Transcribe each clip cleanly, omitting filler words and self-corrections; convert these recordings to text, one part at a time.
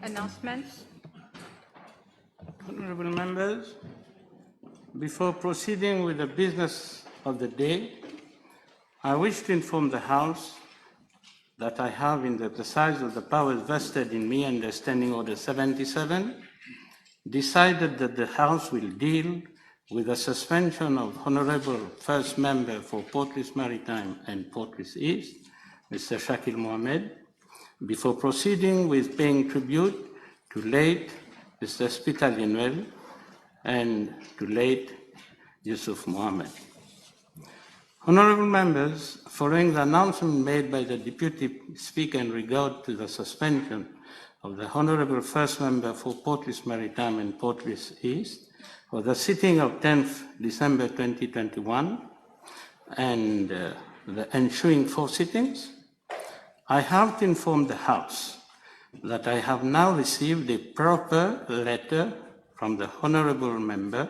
Announcements. Honorable members, before proceeding with the business of the day, I wish to inform the House that I have, in the exercise of the powers vested in me under Standing Order 77, decided that the House will deal with the suspension of Honorable First Member for Port Louis Maritime and Port Louis East, Mr. Shakil Mohammed, before proceeding with paying tribute to late Mr. Hospital Yenuel and to late Yusuf Mohammed. Honorable members, following the announcement made by the Deputy Speaker in regard to the suspension of the Honorable First Member for Port Louis Maritime and Port Louis East for the sitting of 10th December 2021 and the ensuing 4 sittings, I have to inform the House that I have now received a proper letter from the Honorable Member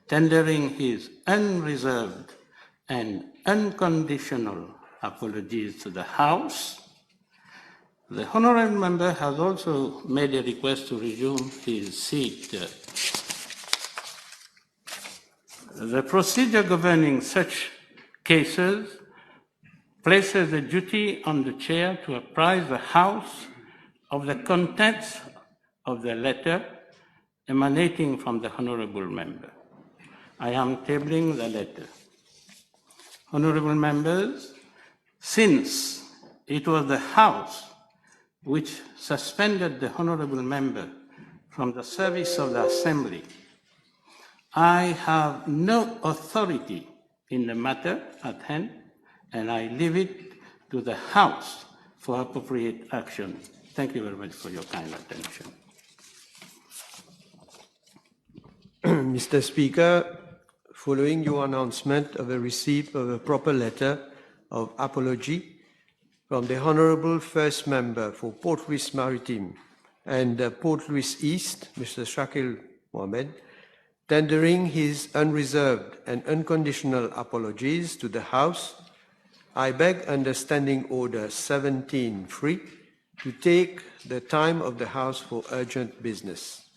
tendering his unreserved and unconditional apologies to the House. The Honorable Member has also made a request to resume his seat. The procedure governing such cases places the duty on the Chair to apprise the House of the contents of the letter emanating from the Honorable Member. I am tabling the letter. Honorable members, since it was the House which suspended the Honorable Member from the service of the Assembly, I have no authority in the matter at hand, and I leave it to the House for appropriate action. Thank you very much for your kind attention. Mr. Speaker, following your announcement of the receipt of a proper letter of apology from the Honourable First Member for Port Louis Maritime and Port Louis East, Mr. Shakil Mohammed, tendering his unreserved and unconditional apologies to the House, I beg under Standing Order 17.3 to take the time of the House for urgent business.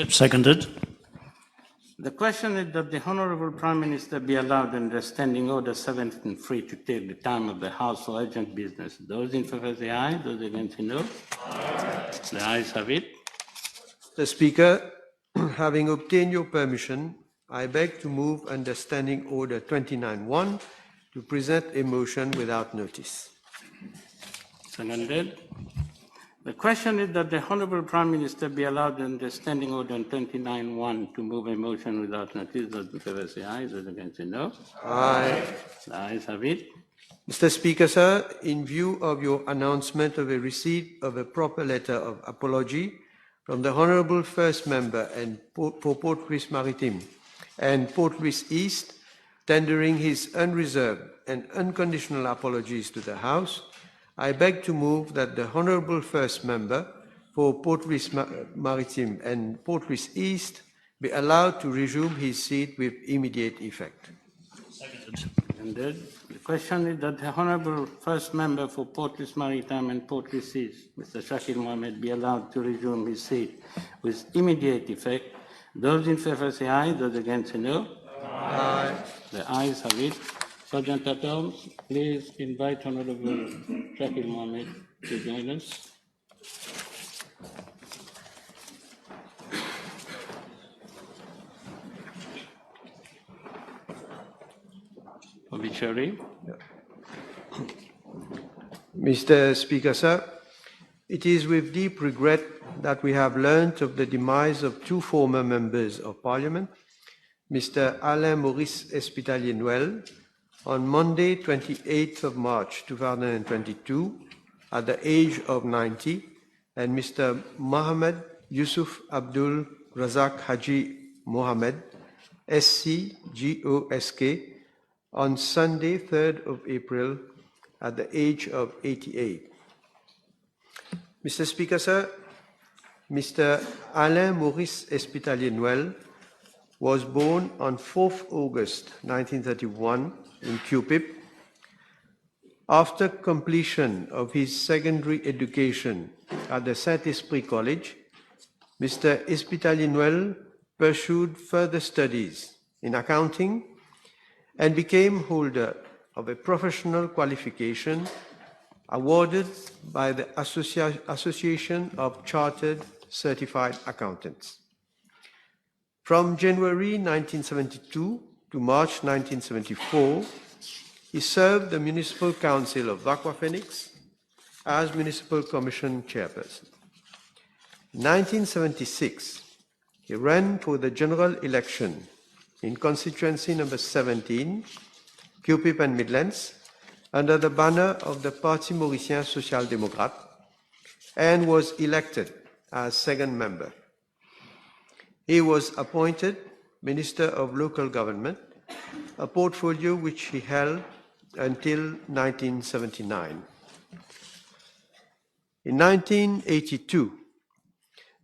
Seconded. The question is that the Honourable Prime Minister be allowed under Standing Order 17.3 to take the time of the House for urgent business. Those in favour say aye, those against say no. Aye. The ayes have it. Mr. Speaker, having obtained your permission, I beg to move under Standing Order 29.1 to present a motion without notice. Seconded. The question is that the Honourable Prime Minister be allowed under Standing Order 29.1 to move a motion without notice. Those in favour say aye, those against say no. Aye. The ayes have it. Mr. Speaker, sir, in view of your announcement of a receipt of a proper letter of apology from the Honourable First Member and for Port Louis Maritime and Port Louis East, tendering his unreserved and unconditional apologies to the House, I beg to move that the Honourable First Member for Port Louis Maritime and Port Louis East be allowed to resume his seat with immediate effect. Seconded. The question is that the Honourable First Member for Port Louis Maritime and Port Louis East, Mr. Shakil Mohammed, be allowed to resume his seat with immediate effect. Those in favour say aye, those against say no. Aye. The ayes have it. Sergeant at Arms, please invite Honourable Shakil Mohammed to join us. Obituary. Mr. Speaker, sir, it is with deep regret that we have learnt of the demise of 2 former members of Parliament, Mr. Alain Maurice Espitalier-Noël, on Monday, 28th of March 2022, at the age of 90, and Mr. Mohammed Yusuf Abdul Razak Haji Mohammed, SC GOSK, on Sunday, 3rd of April, at the age of 88. Mr. Speaker, sir, Mr. Alain Maurice Espitalier-Noël was born on 4th August 1931 in Cupip After completion of his secondary education at the Saint-Esprit College, Mr. Espitalier-Noël pursued further studies in accounting and became holder of a professional qualification awarded by the Association of Chartered Certified Accountants. From January 1972 to March 1974, he served the Municipal Council of Aqua Phoenix as Municipal Commission Chairperson. In 1976, he ran for the general election in constituency number 17, Cupip and Midlands, under the banner of the Parti Mauricien Social Démocrate, and was elected as second member. He was appointed Minister of Local Government, a portfolio which he held until 1979. In 1982,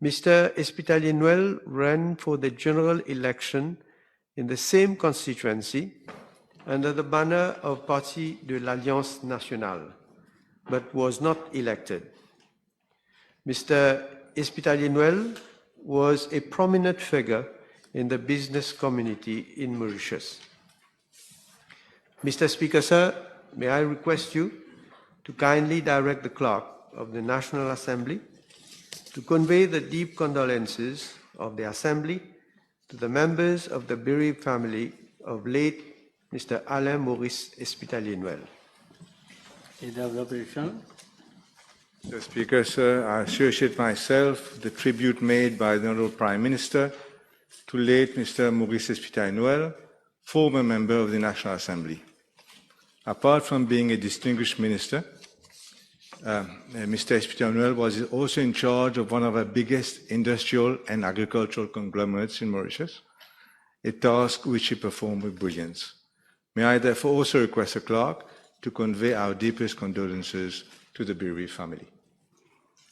Mr. Espitalier-Noël ran for the general election in the same constituency under the banner of Parti de l'Alliance Nationale, but was not elected. Mr. Espitalier-Noël was a prominent figure in the business community in Mauritius. Mr. Speaker, sir, may I request you to kindly direct the clerk of the National Assembly to convey the deep condolences of the Assembly to the members of the bereaved family of late Mr. Alain Maurice Espitalier-Noël. Leader of the Opposition. Mr. Speaker, sir, I associate myself with the tribute made by the Honourable Prime Minister to late Mr. Maurice Espitalier-Noël, former member of the National Assembly. Apart from being a distinguished minister, Mr. Espitalier-Noël was also in charge of one of our biggest industrial and agricultural conglomerates in Mauritius, a task which he performed with brilliance. May I therefore also request the clerk to convey our deepest condolences to the bereaved family.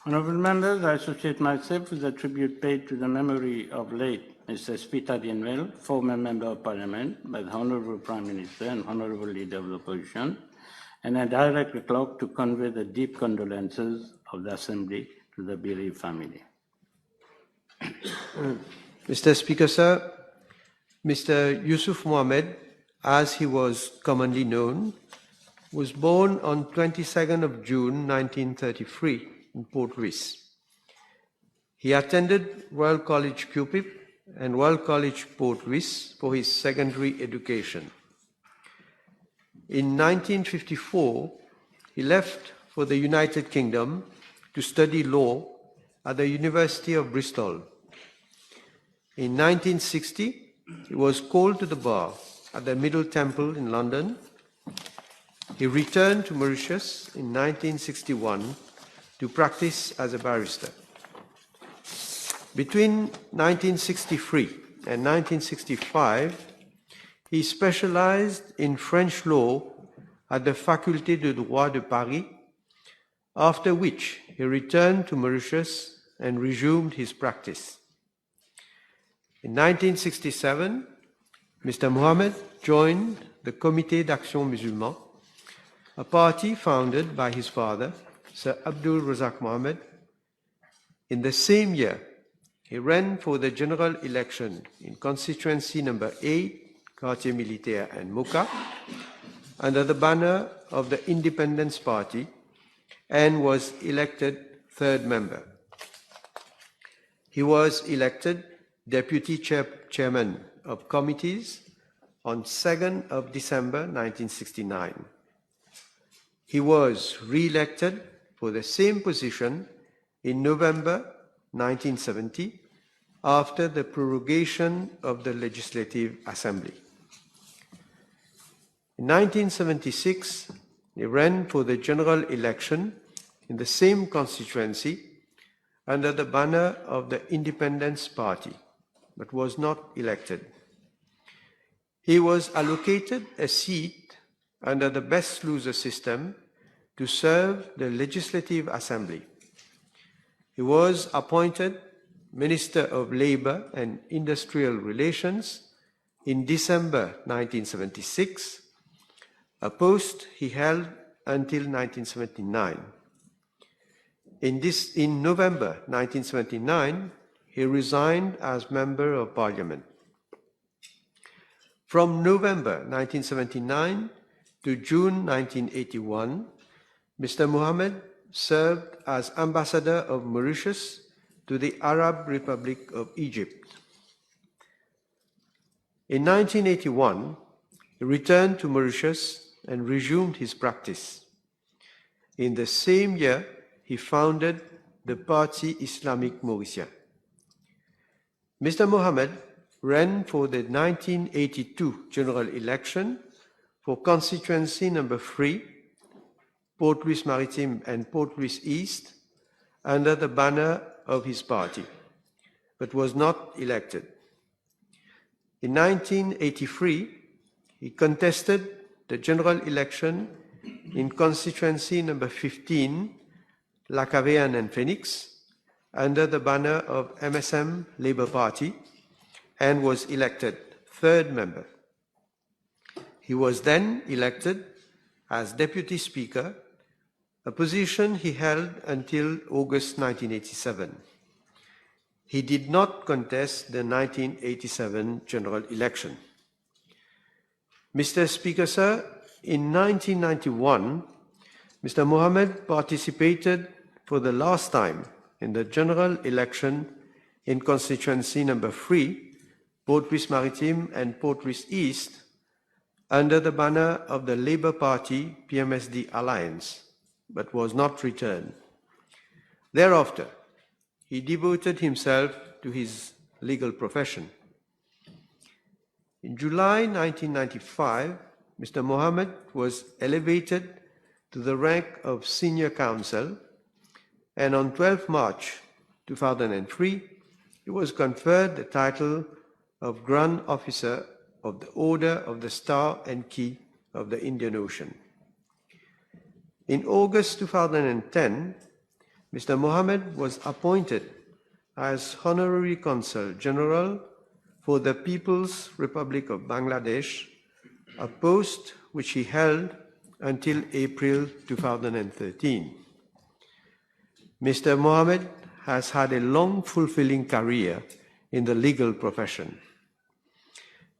Honourable members, I associate myself with the tribute paid to the memory of late Mr. Espitalier-Noël, former Member of Parliament, by the Honourable Prime Minister and Honourable Leader of the Opposition, and I direct the clerk to convey the deep condolences of the Assembly to the bereaved family. Mr. Speaker, sir, Mr. Yusuf Mohamed, as he was commonly known, was born on 22nd of June 1933 in Port Louis. He attended Royal College Cupip and Royal College Port Louis for his secondary education. In 1954, he left for the United Kingdom to study law at the University of Bristol. In 1960, he was called to the bar at the Middle Temple in London. He returned to Mauritius in 1961 to practice as a barrister. Between 1963 and 1965, he specialized in French law at the Faculté de Droit de Paris, after which he returned to Mauritius and resumed his practice. In 1967, Mr. Mohamed joined the Comité d'Action Musulman, a party founded by his father, Sir Abdul Razak Mohamed. In the same year, he ran for the general election in constituency number 8, Quartier Militaire and Mocha, under the banner of the Independence Party, and was elected third member. He was elected Deputy Chairman of Committees on 2nd of December 1969. He was re-elected for the same position in November 1970 after the prorogation of the Legislative Assembly. In 1976, he ran for the general election in the same constituency under the banner of the Independence Party, but was not elected. He was allocated a seat under the best loser system to serve the Legislative Assembly. He was appointed Minister of Labour and Industrial Relations in December 1976, a post he held until 1979. In November 1979, he resigned as Member of Parliament. From November 1979 to June 1981, Mr. Mohammed served as Ambassador of Mauritius to the Arab Republic of Egypt. In 1981, he returned to Mauritius and resumed his practice. In the same year, he founded the Parti Islamique Mauricien. Mr. Mohammed ran for the 1982 general election for constituency number 3, Port Louis Maritime and Port Louis East, under the banner of his party, but was not elected. In 1983, he contested the general election in constituency number 15, Lacavéan and Phoenix, under the banner of MSM Labour Party, and was elected third member. He was then elected as Deputy Speaker, a position he held until August 1987. He did not contest the 1987 general election. Mr. Speaker, sir, in 1991, Mr. Mohammed participated for the last time in the general election in constituency number 3, Port Louis Maritime and Port Louis East, under the banner of the Labour Party PMSD Alliance, but was not returned. Thereafter, he devoted himself to his legal profession. In July 1995, Mr. Mohammed was elevated to the rank of Senior Counsel, and on 12 March 2003, he was conferred the title of Grand Officer of the Order of the Star and Key of the Indian Ocean. In August 2010, Mr. Mohammed was appointed as Honorary Consul General for the People's Republic of Bangladesh, a post which he held until April 2013. Mr. Mohammed has had a long, fulfilling career in the legal profession.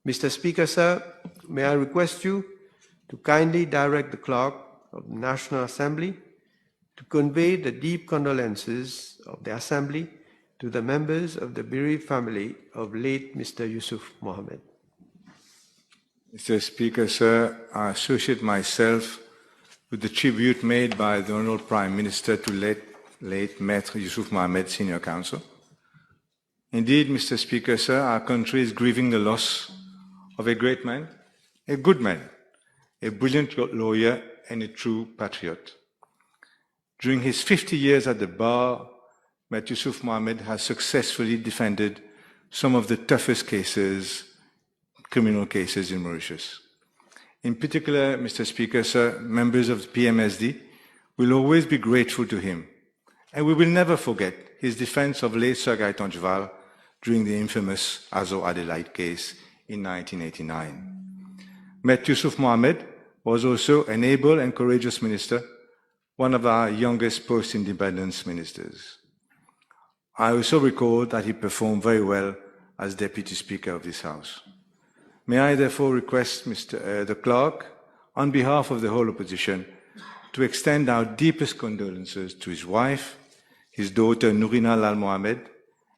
Mr. Speaker, sir, may I request you to kindly direct the Clerk of the National Assembly to convey the deep condolences of the Assembly to the members of the bereaved family of late Mr. Yusuf Mohammed. Mr. Speaker, sir, I associate myself with the tribute made by the Honourable Prime Minister to late Maître Yusuf Mohammed, Senior Counsel. Indeed, Mr. Speaker, sir, our country is grieving the loss of a great man, a good man, a brilliant lawyer, and a true patriot. During his 50 years at the bar, Maître Yusuf Mohammed has successfully defended some of the toughest cases, criminal cases in Mauritius. In particular, Mr. Speaker, sir, members of the PMSD will always be grateful to him, and we will never forget his defense of late Sir Guy Tongeval during the infamous Azo Adelaide case in 1989. Maître Yusuf Mohammed was also an able and courageous minister, one of our youngest post-independence ministers. I also recall that he performed very well as Deputy Speaker of this House. May I therefore request the Clerk, on behalf of the whole opposition, to extend our deepest condolences to his wife, his daughter Nourina Lal Mohammed,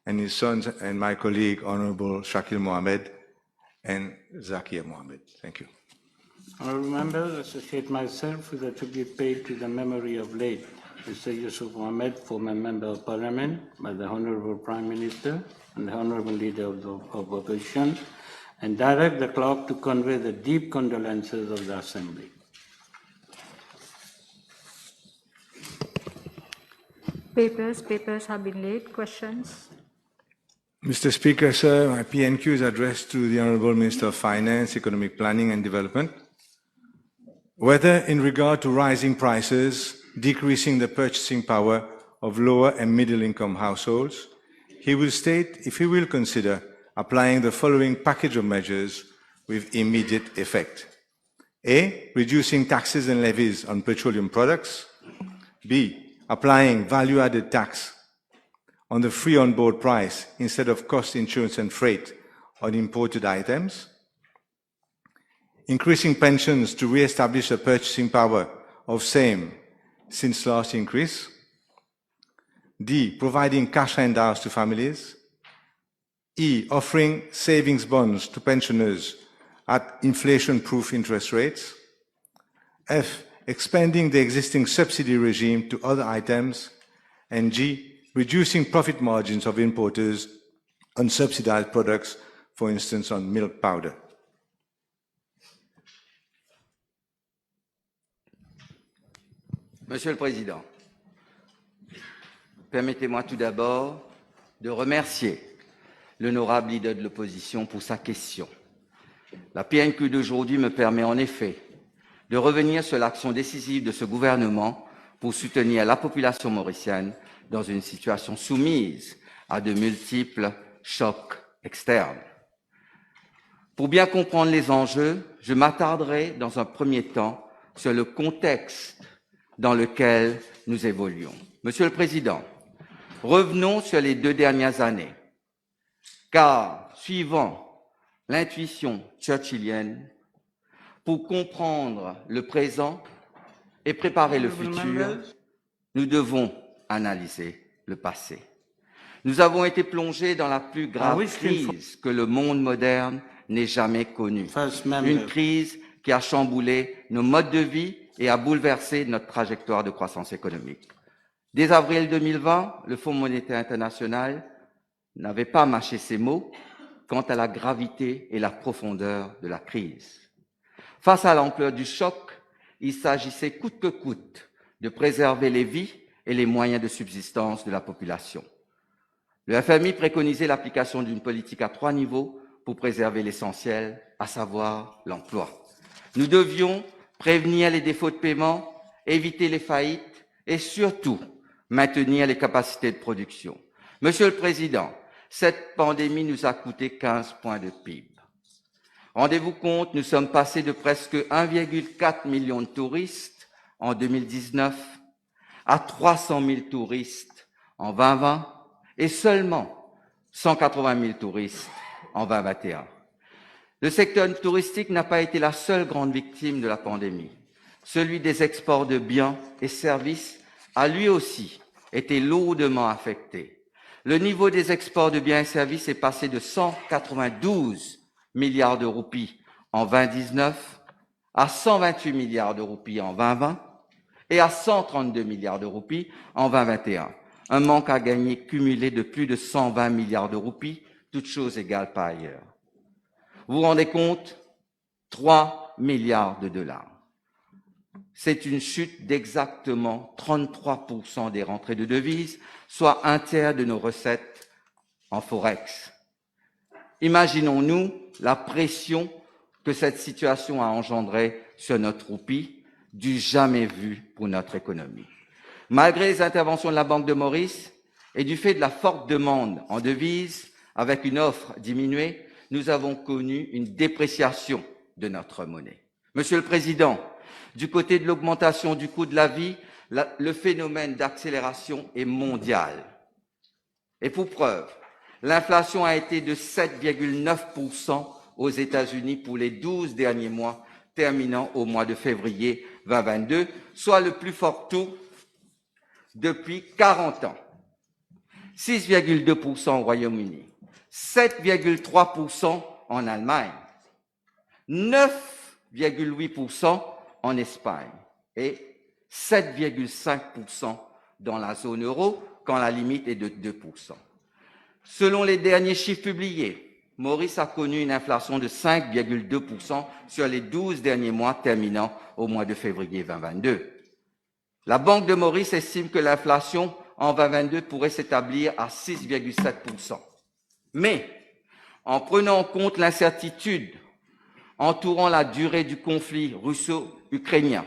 and his sons and my colleague Honorable Shakil Mohammed and Zakir Mohammed. Thank you. Honourable members, associate myself with the tribute paid to the memory of late Mr. Yusuf Mohammed, former Member of Parliament, by the Honourable Prime Minister and the Honourable Leader of the Opposition, and direct the Clerk to convey the deep condolences of the Assembly. Papers have been laid. Questions? Mr. Speaker, sir, my PNQ is addressed to the Honourable Minister of Finance, Economic Planning and Development. Whether in regard to rising prices, decreasing the purchasing power of lower and middle-income households, he will state if he will consider applying the following package of measures with immediate effect. A, reducing taxes and levies on petroleum products. B, applying value-added tax on the free on-board price instead of cost insurance and freight on imported items. Increasing pensions to re-establish the purchasing power of same since last increase. D, providing cash handouts to families. E, offering savings bonds to pensioners at inflation-proof interest rates. F, expanding the existing subsidy regime to other items. And G, reducing profit margins of importers on subsidized products, for instance on milk powder. Monsieur le Président, permettez-moi tout d'abord de remercier l'honorable leader de l'opposition pour sa question. La PNQ d'aujourd'hui me permet en effet de revenir sur l'action décisive de ce gouvernement pour soutenir la population mauricienne dans une situation soumise à de multiples chocs externes. Pour bien comprendre les enjeux, je m'attarderai dans un premier temps sur le contexte dans lequel nous évoluons. Monsieur le Président, revenons sur les 2 dernières années, car suivant l'intuition churchillienne, pour comprendre le présent et préparer le futur, nous devons analyser le passé. Nous avons été plongés dans la plus grave crise que le monde moderne n'ait jamais connue. Une crise qui a chamboulé nos modes de vie et a bouleversé notre trajectoire de croissance économique. Dès avril 2020, le Fonds monétaire international n'avait pas mâché ses mots quant à la gravité et la profondeur de la crise. Face à l'ampleur du choc, il s'agissait coûte que coûte de préserver les vies et les moyens de subsistance de la population. Le FMI préconisait l'application d'une politique à 3 niveaux pour préserver l'essentiel, à savoir l'emploi. Nous devions prévenir les défauts de paiement, éviter les faillites et surtout maintenir les capacités de production. Monsieur le Président, cette pandémie nous a coûté 15 points de PIB. Rendez-vous compte, nous sommes passés de presque 1,4 million de touristes en 2019 à 300 000 touristes en 2020 et seulement 180 000 touristes en 2021. Le secteur touristique n'a pas été la seule grande victime de la pandémie. Celui des exports de biens et services a lui aussi été lourdement affecté. Le niveau des exports de biens et services est passé de 192 milliards de roupies en 2019 à 128 milliards de roupies en 2020 et à 132 milliards de roupies en 2021. Un manque à gagner cumulé de plus de 120 milliards de roupies, toutes choses égales par ailleurs. Vous vous rendez compte? 3 milliards de dollars. C'est une chute d'exactement 33% des rentrées de devises, soit un tiers de nos recettes en Forex. Imaginons-nous la pression que cette situation a engendrée sur notre roupie, du jamais vu pour notre économie. Malgré les interventions de la Banque de Maurice et du fait de la forte demande en devises, avec une offre diminuée, nous avons connu une dépréciation de notre monnaie. Monsieur le Président, du côté de l'augmentation du coût de la vie, le phénomène d'accélération est mondial. Et pour preuve, l'inflation a été de 7,9% aux États-Unis pour les 12 derniers mois, terminant au mois de février 2022, soit le plus fort taux depuis 40 ans. 6,2% au Royaume-Uni, 7,3% en Allemagne, 9,8% en Espagne et 7,5% dans la zone euro, quand la limite est de 2%. Selon les derniers chiffres publiés, Maurice a connu une inflation de 5,2% sur les 12 derniers mois terminant au mois de février 2022. La Banque de Maurice estime que l'inflation en 2022 pourrait s'établir à 6,7%. Mais, en prenant en compte l'incertitude entourant la durée du conflit russo-ukrainien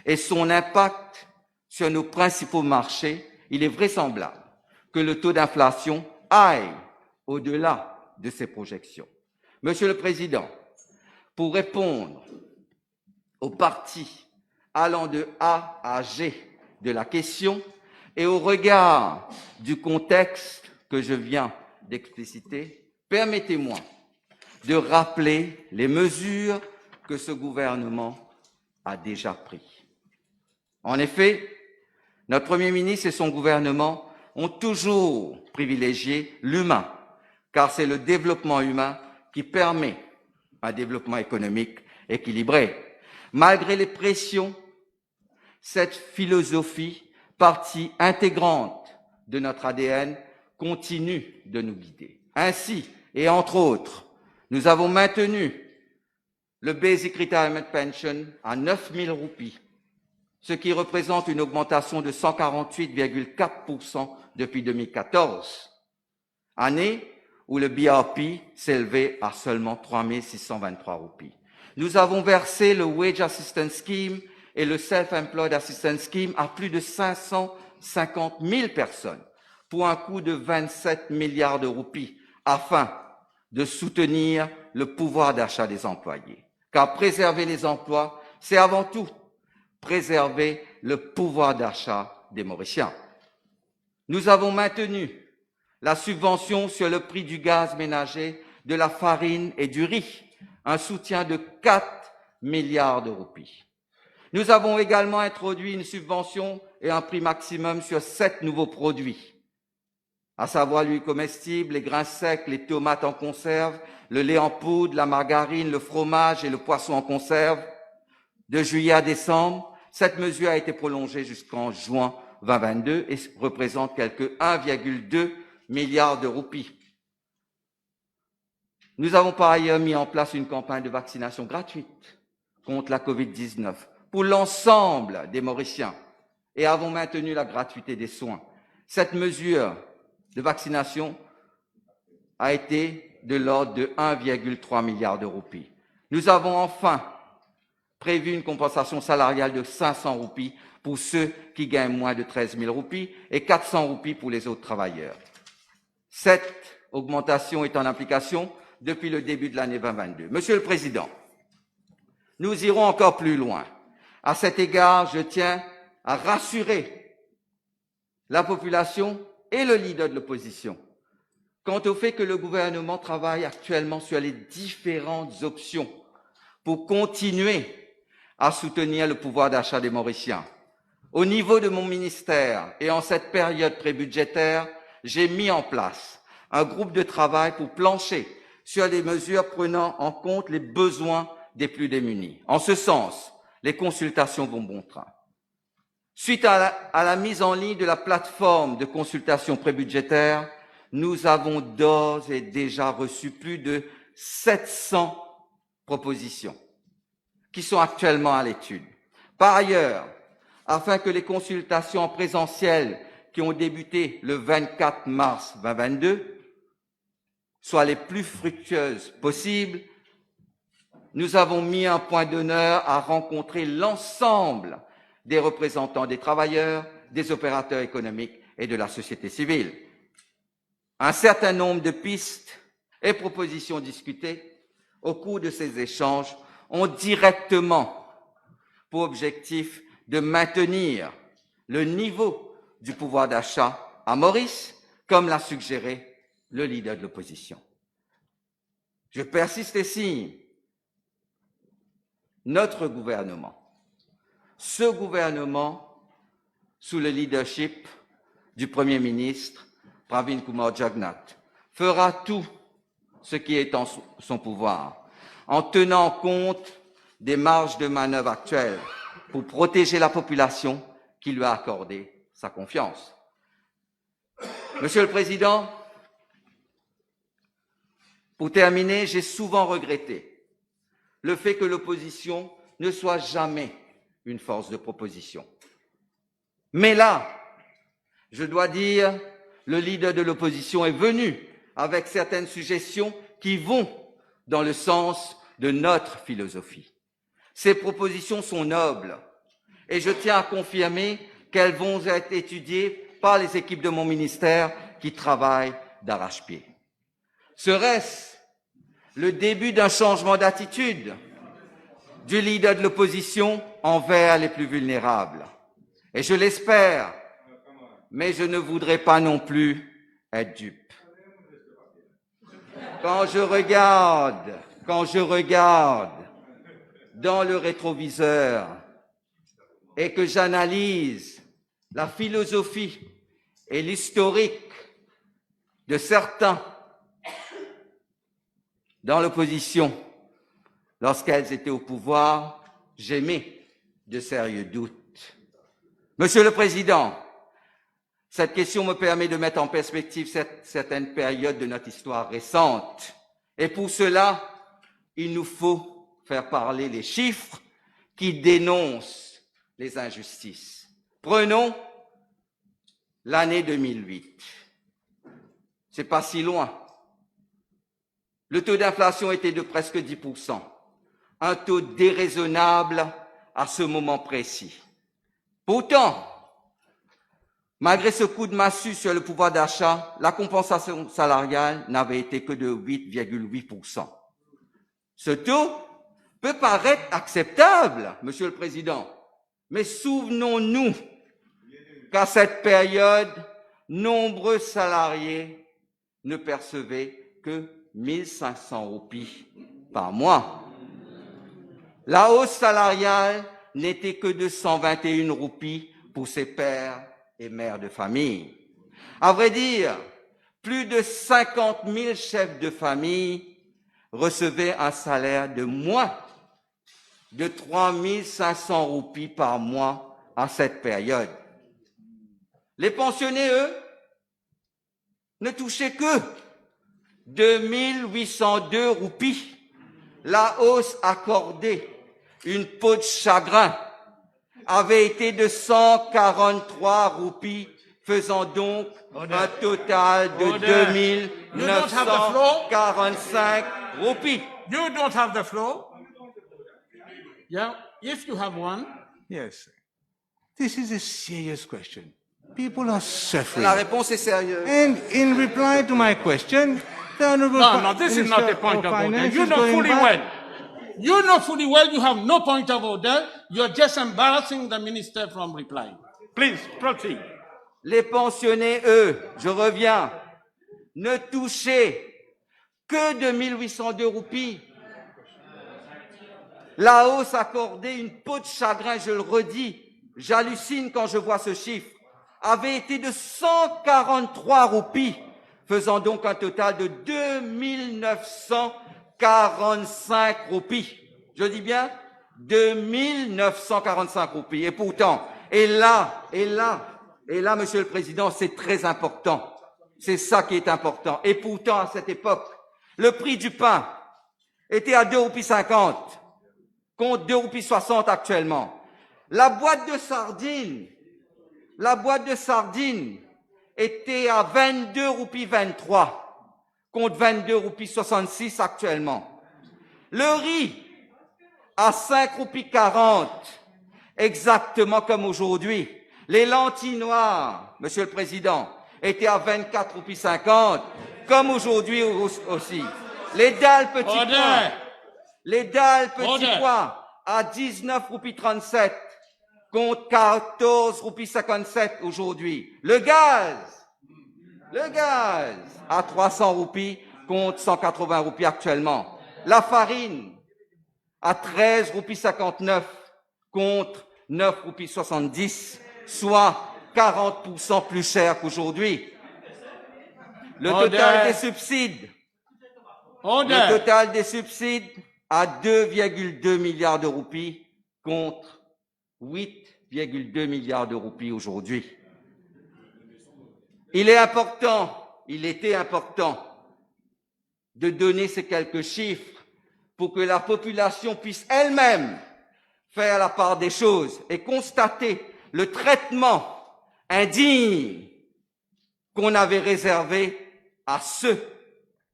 et son impact sur nos principaux marchés, il est vraisemblable que le taux d'inflation aille au-delà de ces projections. Monsieur le Président, pour répondre aux parties allant de A à G de la question et au regard du contexte que je viens d'expliciter, permettez-moi de rappeler les mesures que ce gouvernement a déjà prises. En effet, notre Premier ministre et son gouvernement ont toujours privilégié l'humain, car c'est le développement humain qui permet un développement économique équilibré. Malgré les pressions, cette philosophie, partie intégrante de notre ADN, continue de nous guider. Ainsi, et entre autres, nous avons maintenu le Basic Retirement Pension à 9 000 roupies, ce qui représente une augmentation de 148,4% depuis 2014, année où le BRP s'élevait à seulement 3 623 roupies. Nous avons versé le Wage Assistance Scheme et le Self-Employed Assistance Scheme à plus de 550 000 personnes pour un coût de 27 milliards de roupies afin de soutenir le pouvoir d'achat des employés. Car préserver les emplois, c'est avant tout préserver le pouvoir d'achat des Mauriciens. Nous avons maintenu la subvention sur le prix du gaz ménager, de la farine et du riz, un soutien de 4 milliards de roupies. Nous avons également introduit une subvention et un prix maximum sur 7 nouveaux produits, à savoir l'huile comestible, les grains secs, les tomates en conserve, le lait en poudre, la margarine, le fromage et le poisson en conserve. De juillet à décembre, cette mesure a été prolongée jusqu'en juin 2022 et représente quelque 1,2 milliard de roupies. Nous avons par ailleurs mis en place une campagne de vaccination gratuite contre la Covid-19 pour l'ensemble des Mauriciens et avons maintenu la gratuité des soins. Cette mesure de vaccination a été de l'ordre de 1,3 milliard de roupies. Nous avons enfin prévu une compensation salariale de 500 roupies pour ceux qui gagnent moins de 13 000 roupies et 400 roupies pour les autres travailleurs. Cette augmentation est en application depuis le début de l'année 2022. Monsieur le Président, nous irons encore plus loin. À cet égard, je tiens à rassurer la population et le leader de l'opposition quant au fait que le gouvernement travaille actuellement sur les différentes options pour continuer à soutenir le pouvoir d'achat des Mauriciens. Au niveau de mon ministère et en cette période prébudgétaire, j'ai mis en place un groupe de travail pour plancher sur les mesures prenant en compte les besoins des plus démunis. En ce sens, les consultations vont bon train. Suite à la mise en ligne de la plateforme de consultation prébudgétaire, nous avons d'ores et déjà reçu plus de 700 propositions qui sont actuellement à l'étude. Par ailleurs, afin que les consultations en présentiel qui ont débuté le 24 mars 2022 soient les plus fructueuses possibles, nous avons mis un point d'honneur à rencontrer l'ensemble des représentants des travailleurs, des opérateurs économiques et de la société civile. Un certain nombre de pistes et propositions discutées au cours de ces échanges ont directement pour objectif de maintenir le niveau du pouvoir d'achat à Maurice, comme l'a suggéré le leader de l'opposition. Je persiste et signe. Notre gouvernement, ce gouvernement, sous le leadership du Premier ministre Pravin Kumar Jagnat, fera tout ce qui est en son pouvoir, en tenant compte des marges de manœuvre actuelles pour protéger la population qui lui a accordé sa confiance. Monsieur le Président, pour terminer, j'ai souvent regretté le fait que l'opposition ne soit jamais une force de proposition. Mais là, je dois dire, le leader de l'opposition est venu avec certaines suggestions qui vont dans le sens de notre philosophie. Ces propositions sont nobles et je tiens à confirmer qu'elles vont être étudiées par les équipes de mon ministère qui travaillent d'arrache-pied. Serait-ce le début d'un changement d'attitude du leader de l'opposition envers les plus vulnérables. Et je l'espère, mais je ne voudrais pas non plus être dupe. Quand je regarde dans le rétroviseur et que j'analyse la philosophie et l'historique de certains dans l'opposition lorsqu'elles étaient au pouvoir, j'émets de sérieux doutes. Monsieur le Président, cette question me permet de mettre en perspective certaines périodes de notre histoire récente. Et pour cela, il nous faut faire parler les chiffres qui dénoncent les injustices. Prenons l'année 2008. C'est pas si loin. Le taux d'inflation était de presque 10%, un taux déraisonnable à ce moment précis. Pourtant, malgré ce coup de massue sur le pouvoir d'achat, la compensation salariale n'avait été que de 8,8%. Ce taux peut paraître acceptable, Monsieur le Président, mais souvenons-nous qu'à cette période, nombreux salariés ne percevaient que 1 500 roupies par mois. La hausse salariale n'était que de 121 roupies pour ces pères et mères de famille. À vrai dire, plus de 50 000 chefs de famille recevaient un salaire de moins de 3 500 roupies par mois à cette période. Les pensionnés, eux, ne touchaient que 2 802 roupies. La hausse accordée, une peau de chagrin, avait été de 143 roupies, faisant donc un total de 2 945 roupies. You don't have the floor. Yeah, if you have one. Yes. This is a serious question. People are suffering. La réponse est sérieuse. And in reply to my question, the Honorable No, this is not Minister a point of order. Finance You is know going fully back. well. You know fully well you have no point of order. You're just embarrassing the minister from replying. Please, proceed. Les pensionnés, eux, je reviens, ne touchaient que 2 802 roupies. La hausse accordée, une peau de chagrin, je le redis, j'hallucine quand je vois ce chiffre, avait été de 143 roupies, faisant donc un total de 2 945 roupies. Je dis bien 2 945 roupies. Et pourtant, et là, Monsieur le Président, c'est très important. C'est ça qui est important. Et pourtant, à cette époque, le prix du pain était à 2,50 roupies, contre 2,60 roupies actuellement. La boîte de sardines était à 22 roupies 23, contre 22 roupies 66 actuellement. Le riz à 5 roupies 40, exactement comme aujourd'hui. Les lentilles noires, Monsieur le Président, étaient à 24 roupies 50, comme aujourd'hui aussi. Les dalles petits pois à 19 roupies 37, contre 14 roupies 57 aujourd'hui. Le gaz à 300 roupies contre 180 roupies actuellement. La farine à 13 roupies 59 contre 9 roupies 70, soit 40% plus cher qu'aujourd'hui. Le total des subsides à 2,2 milliards de roupies contre 8,2 milliards de roupies aujourd'hui. Il était important de donner ces quelques chiffres pour que la population puisse elle-même faire la part des choses et constater le traitement indigne qu'on avait réservé à ceux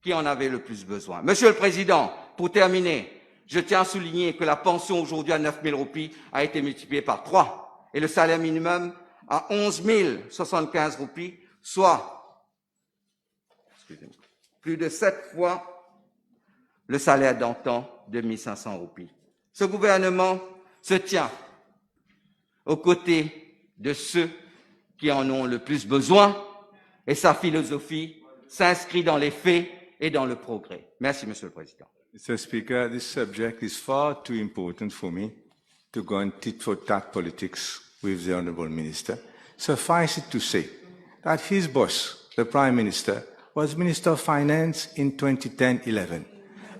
qui en avaient le plus besoin. Monsieur le Président, pour terminer, je tiens à souligner que la pension aujourd'hui à 9 000 roupies a été multipliée par 3 et le salaire minimum à 11 075 roupies, soit plus de 7 fois le salaire d'antan de 1 500 roupies. Ce gouvernement se tient aux côtés de ceux qui en ont le plus besoin et sa philosophie s'inscrit dans les faits et dans le progrès. Merci, Monsieur le Président. Mr. Speaker, this subject is far too important for me to go on tit-for-tat politics with the Honourable Minister. Suffice it to say that his boss, the Prime Minister, was Minister of Finance in 2010-11.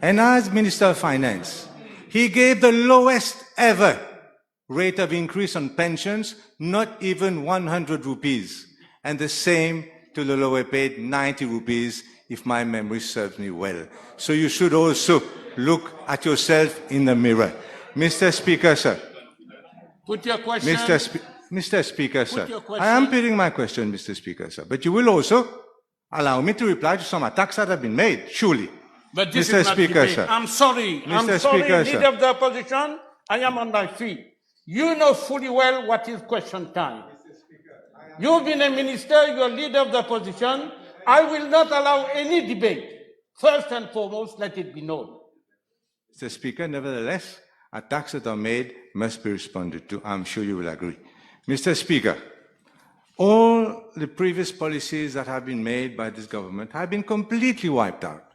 And as Minister of Finance, he gave the lowest ever rate of increase on pensions, not even 100 rupees, and the same to the lower paid 90 rupees, if my memory serves me well. So you should also look at yourself in the mirror. Mr. Speaker, sir. Put your question. Mr. Speaker, sir. your question. I am putting my question, Mr. Speaker, sir. But you will also allow me to reply to some attacks that have been made, surely. But this Mr. is not Speaker, debate. sir. I'm sorry. Mr. Speaker, Leader sir. of the opposition. I am on my feet. You know fully well what is question time. You've been a minister, you're leader of the opposition. I will not allow any debate. First and foremost, let it be known. Mr. Speaker, nevertheless, attacks that are made must be responded to. I'm sure you will agree. Mr. Speaker, all the previous policies that have been made by this government have been completely wiped out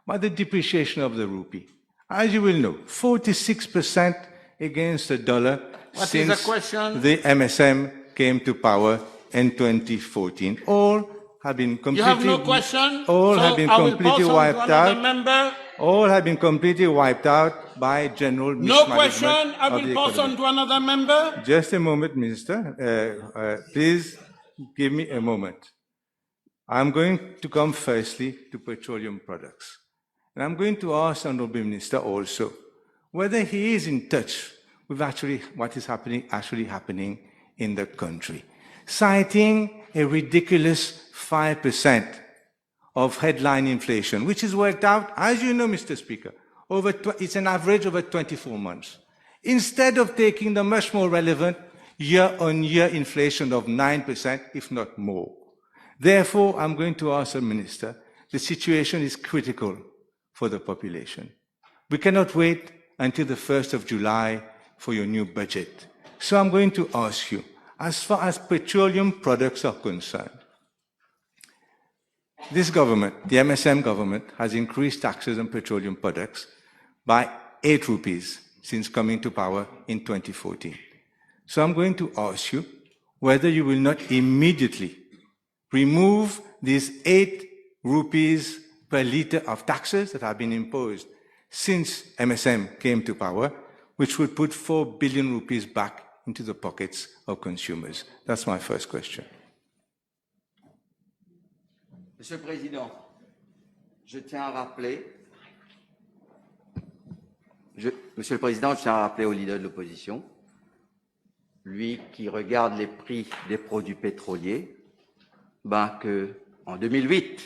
by the depreciation of the rupee. As you will know, 46% against the dollar What is the since question? the MSM came to power in 2014. All have been completely, You have no question? all so have been I will completely pass on wiped to another out. member. All have been completely wiped out by general No mismanagement question. I of will the pass economy. on to another member. Just a moment, Minister. Please give me a moment. I'm going to come firstly to petroleum products. And I'm going to ask the Honourable Minister also whether he is in touch with what is actually happening in the country, citing a ridiculous 5% of headline inflation, which is worked out, as you know, Mr. Speaker, it's an average over 24 months. Instead of taking the much more relevant year-on-year inflation of 9%, if not more. Therefore, I'm going to ask the Minister, the situation is critical for the population. We cannot wait until the 1st of July for your new budget. So I'm going to ask you, as far as petroleum products are concerned, this government, the MSM government, has increased taxes on petroleum products by 8 rupees since coming to power in 2014. So I'm going to ask you whether you will not immediately remove these 8 rupees per litre of taxes that have been imposed since MSM came to power, which would put 4 billion rupees back into the pockets of consumers. That's my first question. Monsieur le Président, je tiens à rappeler au leader de l'opposition, lui qui regarde les prix des produits pétroliers, que en 2008,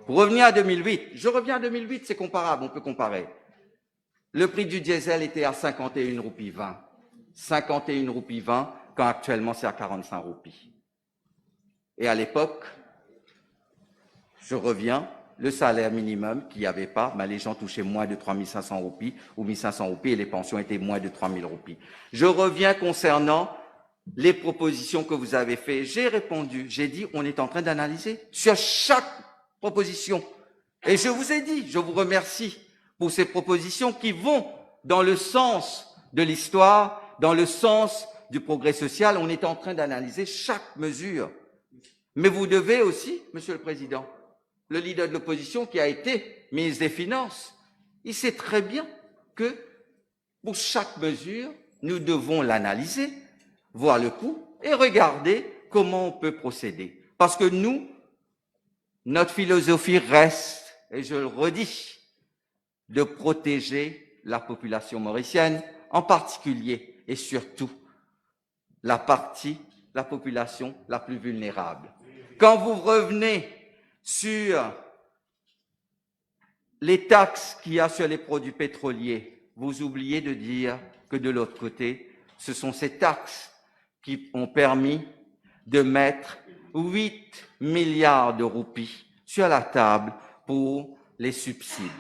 pour revenir à 2008, je reviens à 2008, c'est comparable, on peut comparer. Le prix du diesel était à 51 roupies 20. 51 roupies 20, quand actuellement c'est à 45 roupies. Et à l'époque, je reviens, le salaire minimum qu'il n'y avait pas, les gens touchaient moins de 3 500 roupies ou 1 500 roupies et les pensions étaient moins de 3 000 roupies. Je reviens concernant les propositions que vous avez faites. J'ai répondu, j'ai dit, on est en train d'analyser sur chaque proposition. Et je vous ai dit, je vous remercie pour ces propositions qui vont dans le sens de l'histoire, dans le sens du progrès social. On est en train d'analyser chaque mesure. Mais vous devez aussi, Monsieur le Président, le leader de l'opposition qui a été ministre des Finances, il sait très bien que pour chaque mesure, nous devons l'analyser, voir le coût et regarder comment on peut procéder. Parce que nous, notre philosophie reste, et je le redis, de protéger la population mauricienne, en particulier et surtout la population la plus vulnérable. Quand vous revenez sur les taxes qu'il y a sur les produits pétroliers, vous oubliez de dire que de l'autre côté, ce sont ces taxes qui ont permis de mettre 8 milliards de roupies sur la table pour les subsides.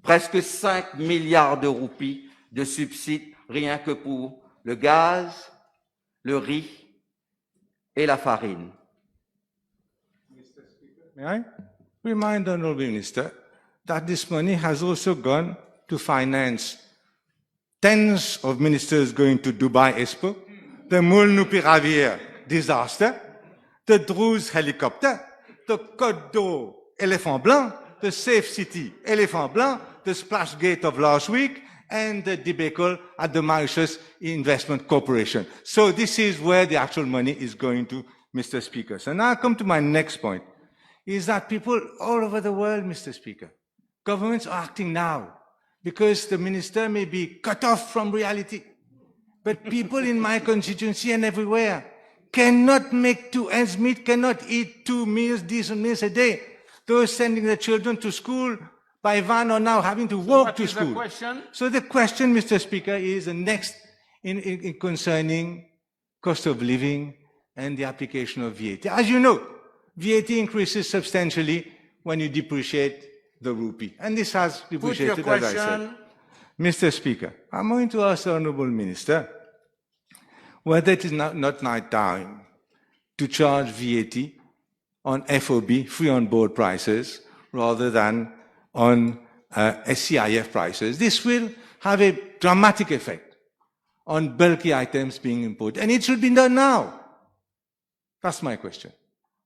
presque 5 milliards de roupies de subsides rien que pour le gaz, le riz et la farine. May I remind the Honourable Minister that this money has also gone to finance tens of ministers going to Dubai Expo, the Molnupiravir disaster, the Druze helicopter, the Côte d'Or Elephant Blanc, the Safe City Elephant Blanc, the Splashgate of last week, and the debacle at the Mauritius Investment Corporation. So this is where the actual money is going to, Mr. Speaker. So now I come to my next point, is that people all over the world, Mr. Speaker, governments are acting now because the minister may be cut off from reality. But people in my constituency and everywhere cannot make two ends meet, cannot eat 2 meals, decent meals a day. Those sending their children to school by van are now having to walk to school. What is the question? So the question, Mr. Speaker, is the next in concerning cost of living and the application of VAT. As you know, VAT increases substantially when you depreciate the rupee. And this has Put your depreciated, as I said. question. Mr. Speaker, I'm going to ask the Honourable Minister whether it is not now time to charge VAT on FOB, free on board prices, rather than on SCIF prices. This will have a dramatic effect on bulky items being imported, and it should be done now. That's my question.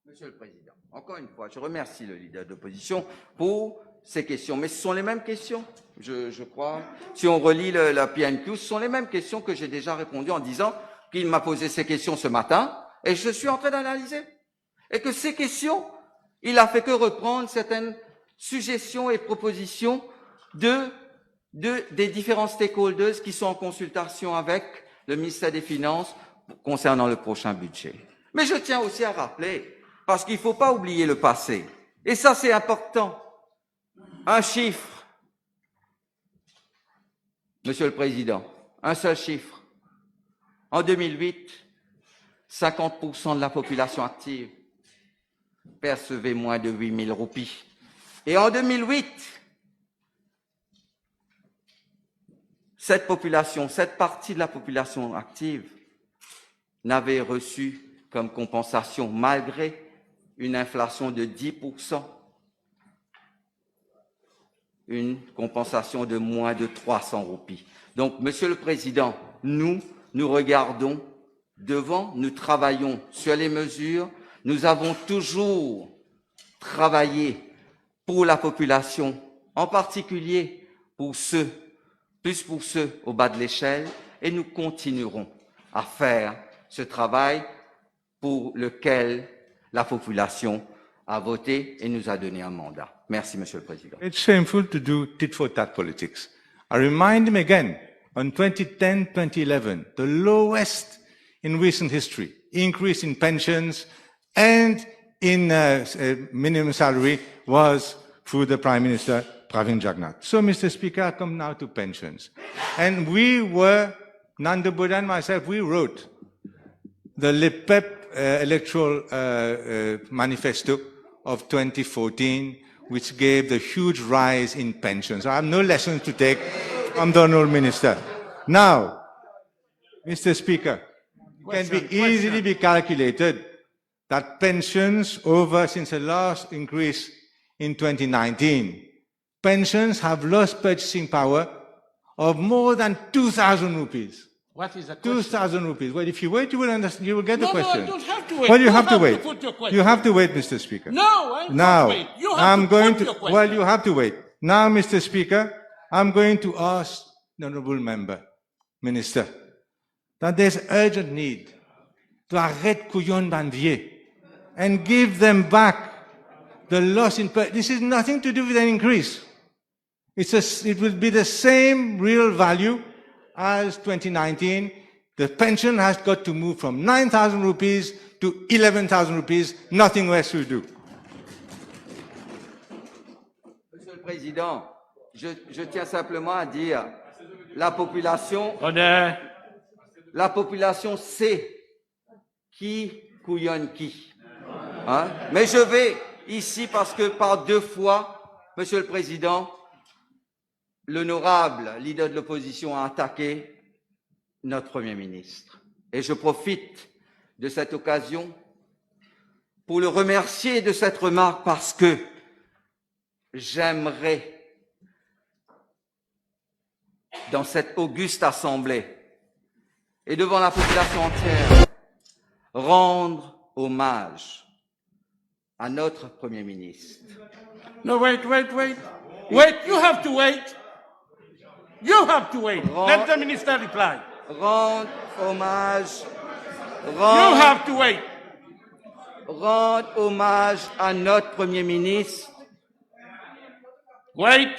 Monsieur le Président, encore une fois, je remercie le leader d'opposition pour ces questions. Mais ce sont les mêmes questions, je crois. Si on relit la PNQ, ce sont les mêmes questions que j'ai déjà répondu en disant qu'il m'a posé ces questions ce matin et je suis en train d'analyser. Et que ces questions, il a fait que reprendre certaines suggestions et propositions des différents stakeholders qui sont en consultation avec le ministère des Finances concernant le prochain budget. Mais je tiens aussi à rappeler, parce qu'il ne faut pas oublier le passé, et ça c'est important, un chiffre, Monsieur le Président, un seul chiffre. En 2008, 50% de la population active percevait moins de 8 000 roupies. Et en 2008, cette partie de la population active n'avait reçu comme compensation, malgré une inflation de 10%, une compensation de moins de 300 roupies. Donc, Monsieur le Président, nous regardons devant, nous travaillons sur les mesures, nous avons toujours travaillé pour la population, en particulier pour ceux au bas de l'échelle, et nous continuerons à faire ce travail pour lequel la population a voté et nous a donné un mandat. Merci, Monsieur le Président. It's shameful to do tit-for-tat politics. I remind him again, on 2010-2011, the lowest in recent history increase in pensions and in minimum salary was through the Prime Minister, Pravin Jagnnath. So, Mr. Speaker, I come now to pensions. And Nanda Buddha and myself, we wrote the LIPEP electoral manifesto of 2014, which gave the huge rise in pensions. I have no lessons to take from the Honourable Minister. Now, Mr. Speaker, it can easily be calculated that pensions since the last increase in 2019, pensions have lost purchasing power of more than 2,000 rupees. What is the question? 2,000 rupees. Well, if you wait, you will understand. You will get the question. No, I don't have to wait. Well, you have to wait. put your question. You have to wait, Mr. Speaker. No, I Now, don't wait. You have I'm to going put to. your question. Well, you have to wait. Now, Mr. Speaker, I'm going to ask the honourable member, Minister, that there's urgent need to arrête couillon banvier and give them back the loss in. This is nothing to do with an increase. It will be the same real value as 2019. The pension has got to move from 9,000 rupees to 11,000 rupees. Nothing less will do. Monsieur le Président, je tiens simplement à dire, la population sait qui couillonne qui. Hein? Mais je vais ici parce que par 2 fois, Monsieur le Président, l'honorable leader de l'opposition a attaqué notre Premier ministre. Et je profite de cette occasion pour le remercier de cette remarque parce que j'aimerais, dans cette auguste assemblée et devant la population entière, rendre hommage à notre Premier ministre. No, wait. Wait, you have to wait. You have to wait. Let the minister reply. Rendre hommage, You have to wait. rendre hommage à notre Premier ministre, Wait.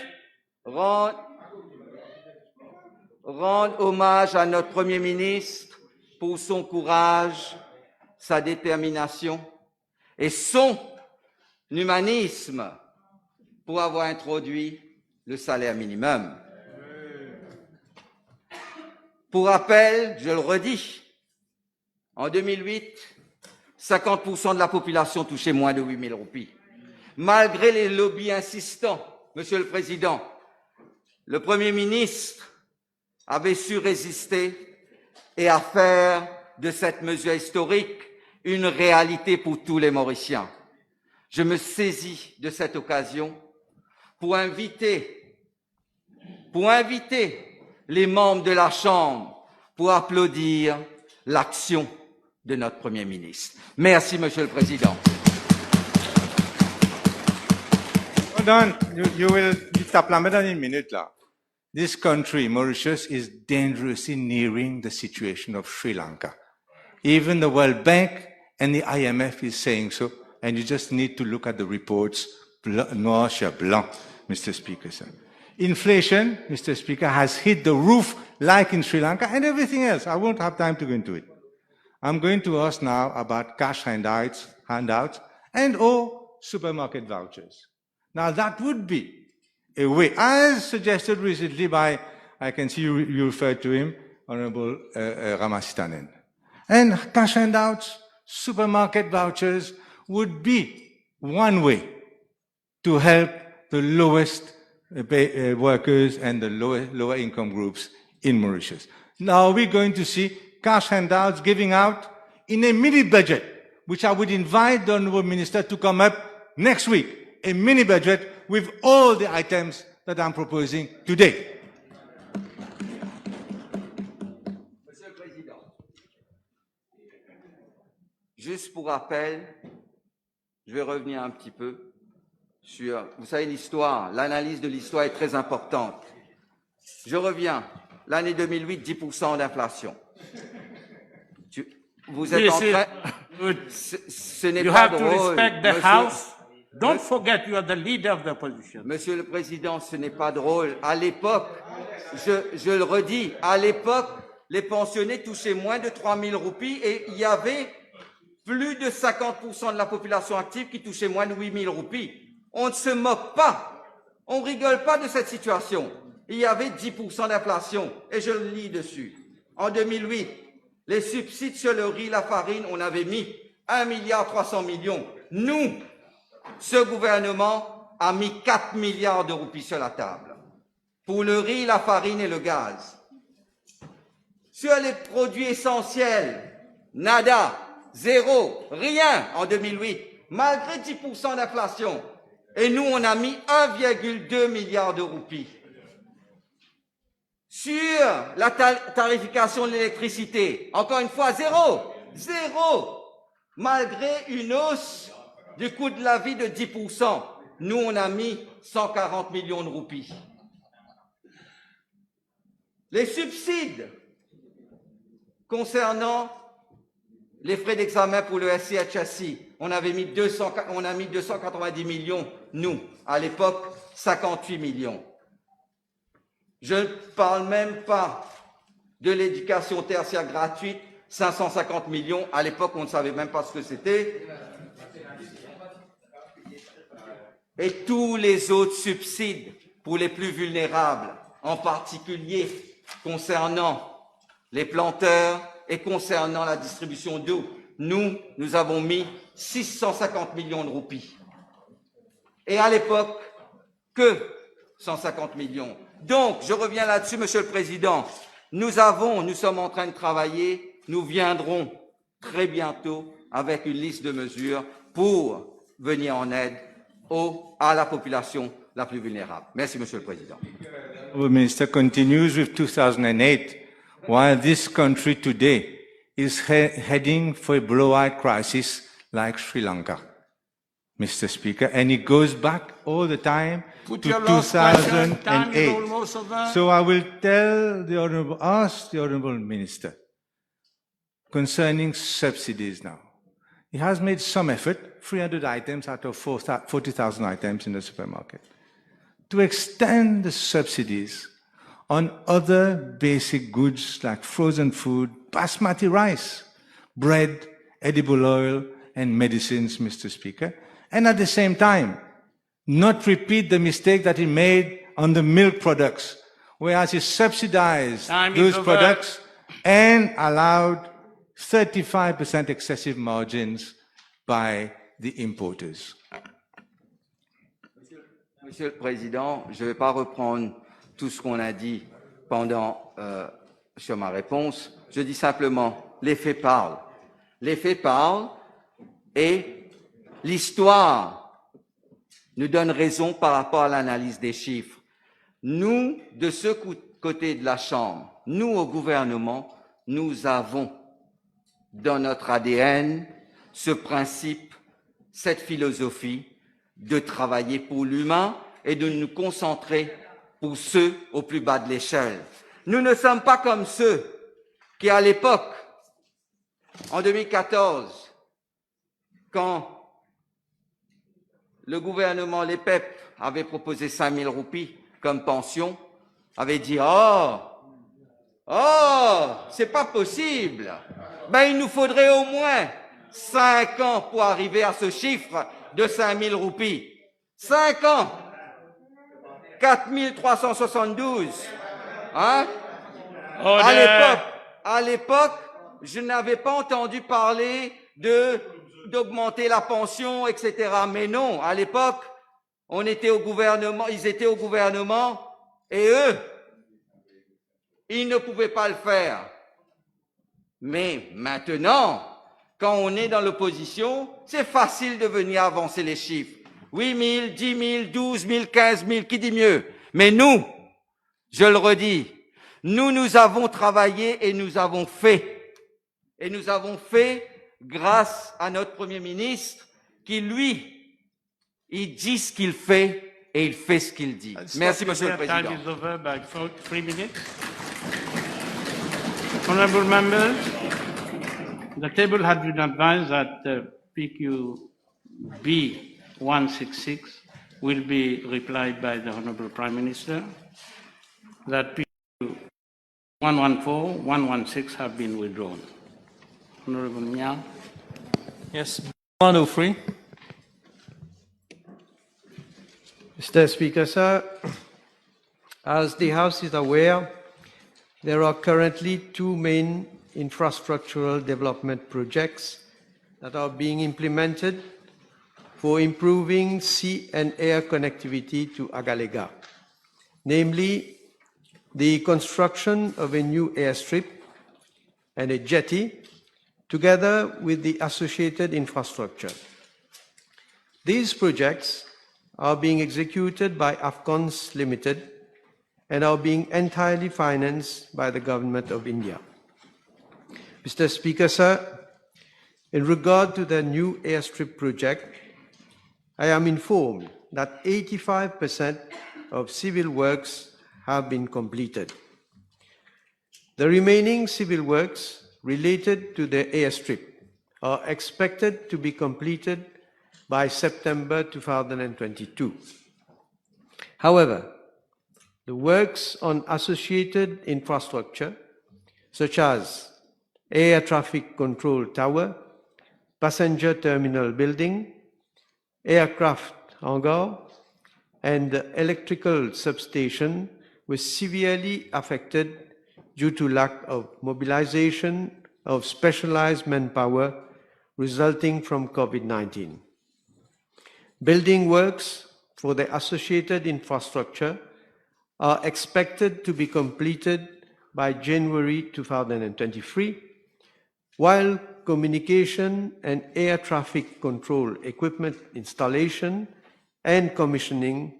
rendre hommage à notre Premier ministre pour son courage, sa détermination et son humanisme pour avoir introduit le salaire minimum. Pour rappel, je le redis, en 2008, 50% de la population touchait moins de 8 000 roupies. Malgré les lobbies insistants, Monsieur le Président, le Premier ministre avait su résister et à faire de cette mesure historique une réalité pour tous les Mauriciens. Je me saisis de cette occasion pour inviter les membres de la Chambre pour applaudir l'action de notre Premier ministre. Merci, Monsieur le Président. Hold on, you will tape la main dans une minute là. This country, Mauritius, is dangerously nearing the situation of Sri Lanka. Even the World Bank and the IMF is saying so, and you just need to look at the reports, noir sur blanc, Mr. Speaker, sir. Inflation, Mr. Speaker, has hit the roof like in Sri Lanka and everything else. I won't have time to go into it. I'm going to ask now about cash handouts and or supermarket vouchers. Now that would be a way, as suggested recently by, I can see you referred to him, Honorable Ramasitanen. And cash handouts, supermarket vouchers would be one way to help the lowest workers and the lower income groups in Mauritius. Now we're going to see cash handouts giving out in a mini budget, which I would invite the Honourable Minister to come up next week, a mini budget with all the items that I'm proposing today. Monsieur le Président, juste pour rappel, je vais revenir un petit peu sur, vous savez, l'histoire, l'analyse de l'histoire est très importante. Je reviens, l'année 2008, 10% d'inflation. Vous êtes en train... Ce n'est You pas have to drôle, respect the monsieur. House. Don't forget you are the leader of the opposition. Monsieur le Président, ce n'est pas drôle. À l'époque, je le redis, à l'époque, les pensionnés touchaient moins de 3 000 roupies et il y avait plus de 50% de la population active qui touchait moins de 8 000 roupies. On ne se moque pas, on rigole pas de cette situation. Il y avait 10% d'inflation et je le lis dessus. En 2008, les subsides sur le riz, la farine, on avait mis 1,3 milliard. Nous, ce gouvernement a mis 4 milliards de roupies sur la table pour le riz, la farine et le gaz. Sur les produits essentiels, nada, zéro, rien en 2008, malgré 10% d'inflation. Et nous, on a mis 1,2 milliard de roupies. Sur la tarification de l'électricité, encore une fois, zéro, malgré une hausse du coût de la vie de 10%. Nous, on a mis 140 millions de roupies. Les subsides concernant les frais d'examen pour le SCHSI, on a mis 290 millions, nous, à l'époque, 58 millions. Je ne parle même pas de l'éducation tertiaire gratuite, 550 millions. À l'époque, on ne savait même pas ce que c'était. Et tous les autres subsides pour les plus vulnérables, en particulier concernant les planteurs et concernant la distribution d'eau. Nous avons mis 650 millions de roupies. Et à l'époque, que 150 millions. Donc, je reviens là-dessus, Monsieur le Président. Nous sommes en train de travailler, nous viendrons très bientôt avec une liste de mesures pour venir en aide à la population la plus vulnérable. Merci, Monsieur le Président. The Minister continues with 2008, while this country today is heading for a blowout crisis like Sri Lanka, Mr. Speaker, and it goes back all the time Put to your last question. Time is 2008. almost over. So I will ask the Honourable Minister concerning subsidies now. He has made some effort, 300 items out of 40,000 items in the supermarket, to extend the subsidies on other basic goods like frozen food, basmati rice, bread, edible oil, and medicines, Mr. Speaker, and at the same time, not repeat the mistake that he made on the milk products, whereas he subsidized those products and allowed 35% excessive margins by the importers. Monsieur le Président, je ne vais pas reprendre tout ce qu'on a dit sur ma réponse. Je dis simplement, les faits parlent. Les faits parlent et l'histoire nous donne raison par rapport à l'analyse des chiffres. Nous, de ce côté de la Chambre, nous au gouvernement, nous avons dans notre ADN ce principe, cette philosophie de travailler pour l'humain et de nous concentrer pour ceux au plus bas de l'échelle. Nous ne sommes pas comme ceux qui, à l'époque, en 2014, quand le gouvernement, les PEP, avait proposé 5 000 roupies comme pension, avaient dit « Oh, c'est pas possible !» Ben, il nous faudrait au moins 5 ans pour arriver à ce chiffre de 5 000 roupies. 5 ans. 4 372. Hein? À l'époque, je n'avais pas entendu parler d'augmenter la pension, etc. Mais non, à l'époque, ils étaient au gouvernement, et eux, ils ne pouvaient pas le faire. Mais maintenant, quand on est dans l'opposition, c'est facile de venir avancer les chiffres. 8 000, 10 000, 12 000, 15 000, qui dit mieux? Mais nous, je le redis, nous avons travaillé et nous avons fait. Et nous avons fait grâce à notre Premier ministre qui, lui, il dit ce qu'il fait et il fait ce qu'il dit. Merci, Monsieur le Président. Time is over by 3 minutes. Honourable members, the table had been advised that PQ B 166 will be replied by the Honourable Prime Minister, that PQ 114, 116 have been withdrawn. Honourable Miao. Yes, 103. Mr. Speaker, sir, as the House is aware, there are currently two main infrastructural development projects that are being implemented for improving sea and air connectivity to Agalega, namely the construction of a new airstrip and a jetty, together with the associated infrastructure. These projects are being executed by Afcons Limited and are being entirely financed by the Government of India. Mr. Speaker, sir, in regard to the new airstrip project, I am informed that 85% of civil works have been completed. The remaining civil works related to the airstrip are expected to be completed by September 2022. However, the works on associated infrastructure, such as air traffic control tower, passenger terminal building, aircraft hangar, and electrical substation, were severely affected due to lack of mobilization of specialized manpower resulting from COVID-19. Building works for the associated infrastructure are expected to be completed by January 2023, while communication and air traffic control equipment installation and commissioning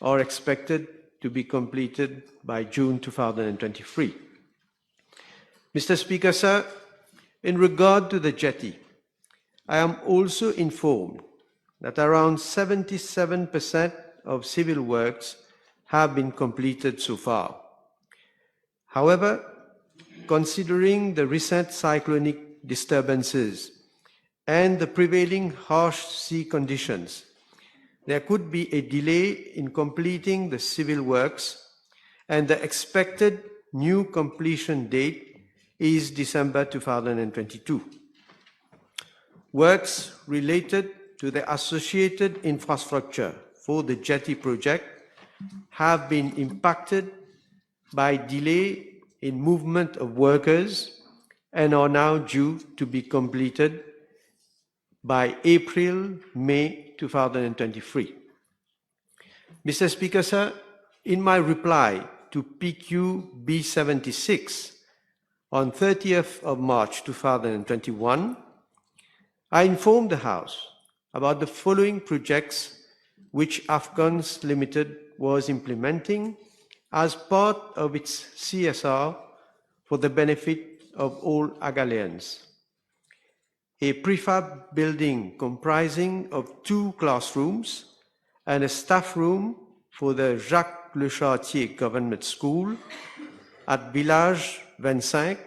are expected to be completed by June 2023. Mr. Speaker, sir, in regard to the jetty, I am also informed that around 77% of civil works have been completed so far. However, considering the recent cyclonic disturbances and the prevailing harsh sea conditions, there could be a delay in completing the civil works, and the expected new completion date is December 2022. Works related to the associated infrastructure for the jetty project have been impacted by delay in movement of workers and are now due to be completed by April-May 2023. Mr. Speaker, sir, in my reply to PQ B76 on 30th of March 2021, I informed the House about the following projects which Afghans Limited was implementing as part of its CSR for the benefit of all Agalians. A prefab building comprising of 2 classrooms and a staff room for the Jacques Le Chartier Government School at Village 25,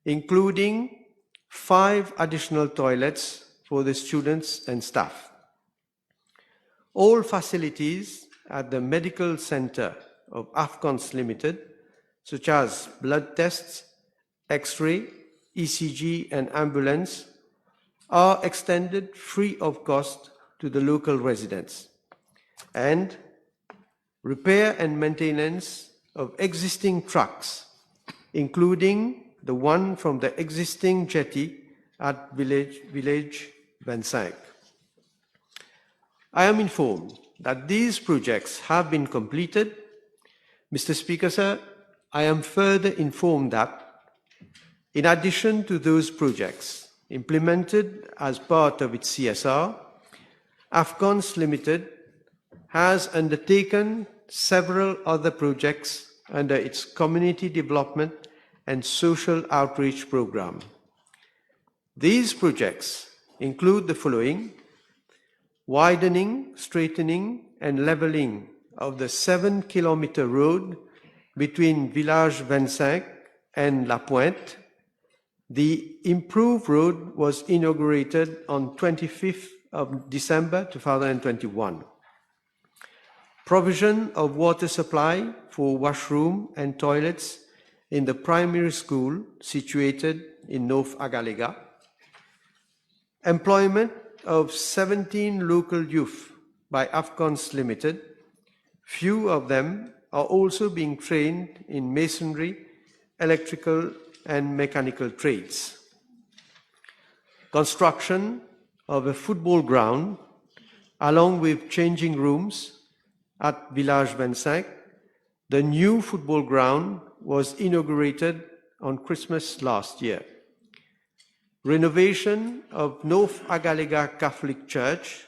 including 5 additional toilets for the students and staff. All facilities at the Medical Center of Afghans Limited, such as blood tests, X-ray, ECG, and ambulance, are extended free of cost to the local residents. And repair and maintenance of existing trucks, including the one from the existing jetty at Village 25. I am informed that these projects have been completed. Mr. Speaker, sir, I am further informed that, in addition to those projects implemented as part of its CSR, Afghans Limited has undertaken several other projects under its Community Development and Social Outreach Program. These projects include the following: widening, straightening, and leveling of the 7-kilometer road between Village 25 and La Pointe. The improved road was inaugurated on 25th of December 2021. Provision of water supply for washroom and toilets in the primary school situated in North Agalega. Employment of 17 local youth by Afghans Limited. Few of them are also being trained in masonry, electrical, and mechanical trades. Construction of a football ground along with changing rooms at Village 25. The new football ground was inaugurated on Christmas last year. Renovation of North Agalega Catholic Church.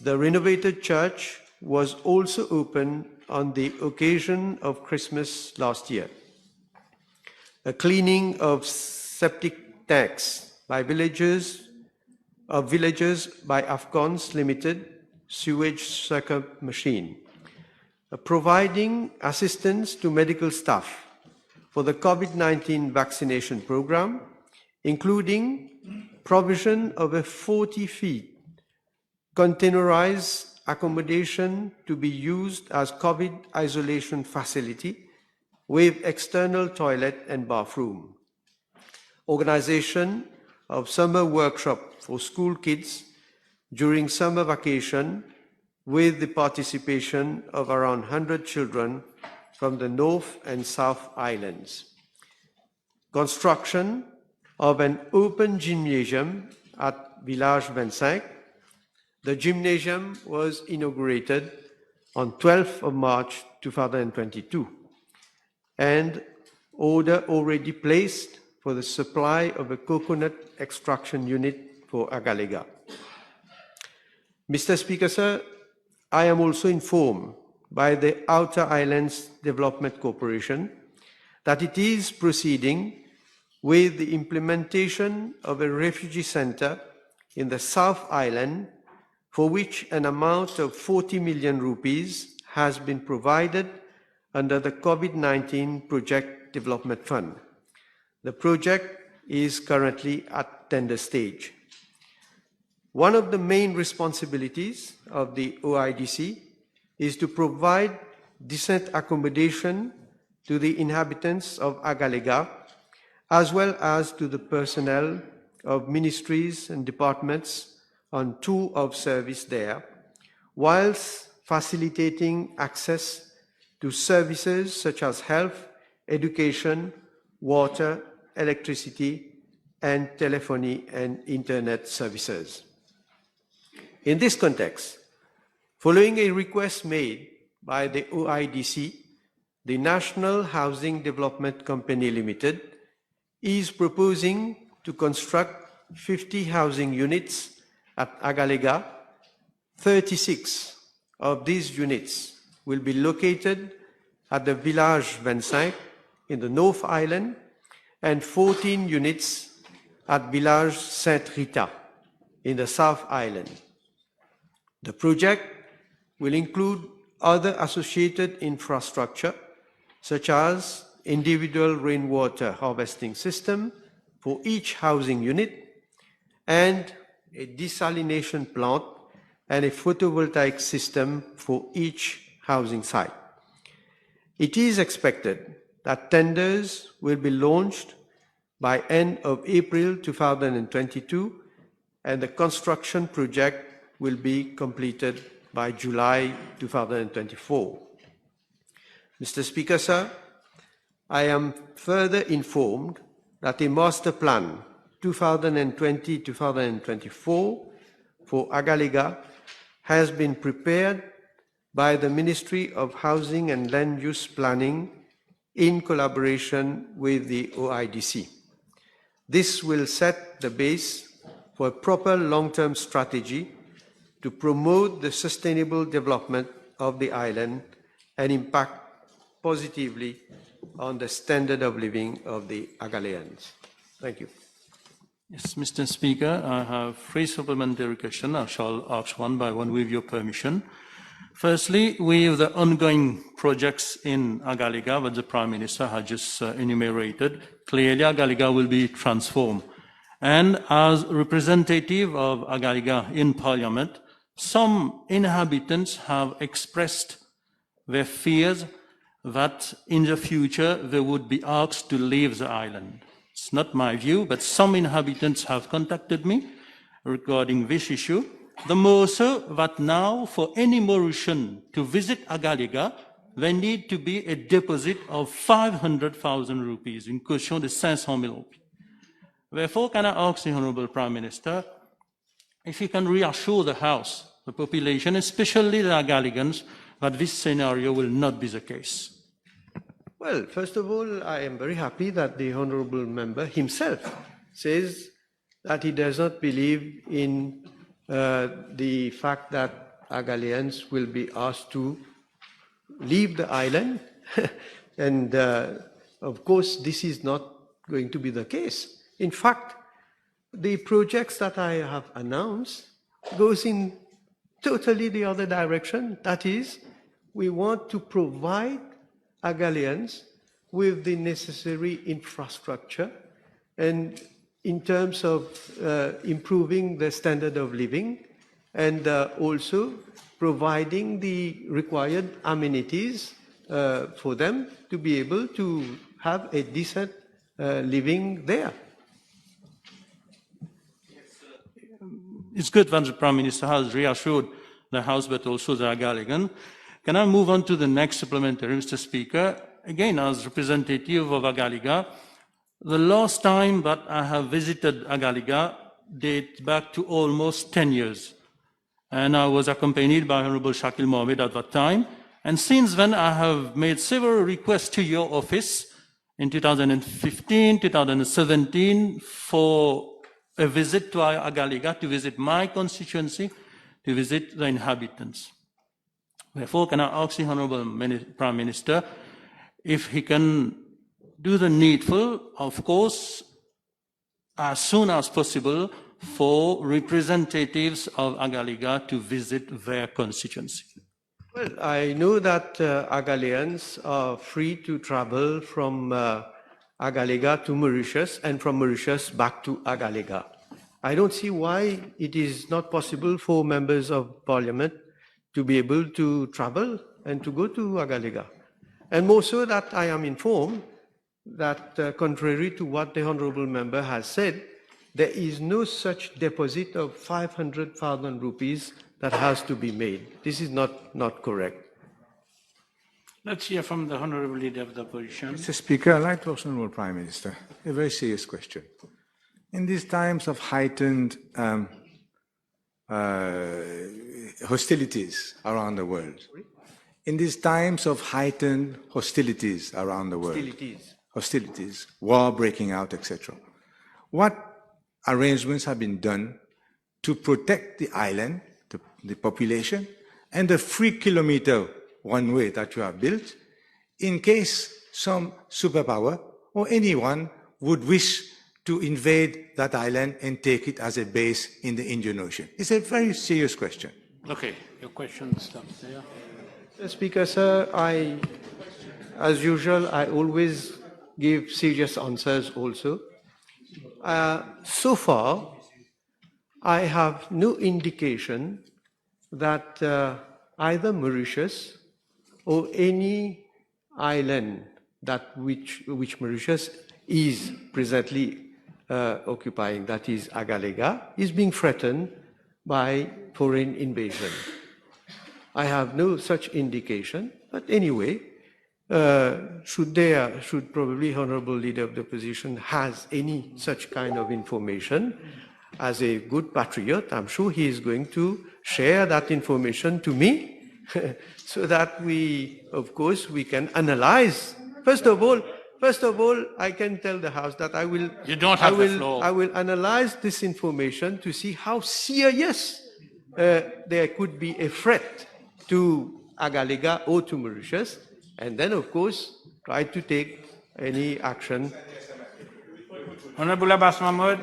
The renovated church was also opened on the occasion of Christmas last year. A cleaning of septic tanks by villagers by Afghans Limited sewage sucker machine. Providing assistance to medical staff for the COVID-19 vaccination program, including provision of a 40 feet containerized accommodation to be used as COVID isolation facility with external toilet and bathroom. Organization of summer workshop for school kids during summer vacation with the participation of around 100 children from the North and South Islands. Construction of an open gymnasium at Village 25. The gymnasium was inaugurated on 12th of March 2022, and order already placed for the supply of a coconut extraction unit for Agalega. Mr. Speaker, sir, I am also informed by the Outer Islands Development Corporation that it is proceeding with the implementation of a refugee center in the South Island, for which an amount of 40 million rupees has been provided under the COVID-19 Project Development Fund. The project is currently at tender stage. One of the main responsibilities of the OIDC is to provide decent accommodation to the inhabitants of Agalega, as well as to the personnel of ministries and departments on tour of service there, whilst facilitating access to services such as health, education, water, electricity, and telephony and internet services. In this context, following a request made by the OIDC, the National Housing Development Company Limited is proposing to construct 50 housing units at Agalega. 36 of these units will be located at the Village 25 in the North Island and 14 units at Village Sainte Rita in the South Island. The project will include other associated infrastructure such as individual rainwater harvesting system for each housing unit and a desalination plant and a photovoltaic system for each housing site. It is expected that tenders will be launched by end of April 2022 and the construction project will be completed by July 2024. Mr. Speaker, sir, I am further informed that a master plan 2020-2024 for Agalega has been prepared by the Ministry of Housing and Land Use Planning in collaboration with the OIDC. This will set the base for a proper long-term strategy to promote the sustainable development of the island and impact positively on the standard of living of the Agaleans. Thank you. Yes, Mr. Speaker, I have 3 supplementary questions. I shall ask one by one with your permission. Firstly, with the ongoing projects in Agalega that the Prime Minister has just enumerated, clearly Agalega will be transformed. And as representative of Agalega in Parliament, some inhabitants have expressed their fears that in the future they would be asked to leave the island. It's not my view, but some inhabitants have contacted me regarding this issue. The more so that now for any Mauritian to visit Agalega, there need to be a deposit of 500,000 rupees, une caution de 500,000 rupees. Therefore, can I ask the Honourable Prime Minister if he can reassure the House, the population, especially the Agalegans, that this scenario will not be the case? Well, first of all, I am very happy that the Honourable Member himself says that he does not believe in the fact that Agaleans will be asked to leave the island. And of course, this is not going to be the case. In fact, the projects that I have announced goes in totally the other direction. That is, we want to provide Agaleans with the necessary infrastructure and in terms of improving the standard of living and also providing the required amenities for them to be able to have a decent living there. It's good that the Prime Minister has reassured the House, but also the Agalegan. Can I move on to the next supplementary, Mr. Speaker? Again, as representative of Agalega, the last time that I have visited Agalega dates back to almost 10 years. And I was accompanied by Honorable Shakil Mohammed at that time. And since then, I have made several requests to your office in 2015, 2017 for a visit to Agaliga, to visit my constituency, to visit the inhabitants. Therefore, can I ask the Honorable Prime Minister if he can do the needful, of course, as soon as possible, for representatives of Agaliga to visit their constituency. Well, I know that Agalians are free to travel from Agaliga to Mauritius and from Mauritius back to Agaliga. I don't see why it is not possible for members of parliament to be able to travel and to go to Agaliga. And more so that I am informed that contrary to what the honorable member has said, there is no such deposit of 500,000 rupees that has to be made. This is not correct. Let's hear from the Honorable Leader of the Opposition. Mr. Speaker, I'd like to ask the Honourable Prime Minister a very serious question. In these times of heightened hostilities around the world, in these times of heightened hostilities around the world, hostilities, war breaking out, etc., what arrangements have been done to protect the island, the population, and the 3-kilometer one-way that you have built, in case some superpower or anyone would wish to invade that island and take it as a base in the Indian Ocean? It's a very serious question. Okay, your question stops there. Mr. Speaker, sir, as usual, I always give serious answers also. So far, I have no indication that either Mauritius or any island that which Mauritius is presently occupying, that is Agaliga, is being threatened by foreign invasion. I have no such indication, but anyway, should probably Honorable Leader of the Opposition has any such kind of information, as a good patriot, I'm sure he is going to share that information to me so that we, of course, we can analyze. First of all, I can tell the House that I will. You don't have the floor. I will analyze this information to see how serious there could be a threat to Agaliga or to Mauritius, and then, of course, try to take any action. Honorable Abbas Mahmood.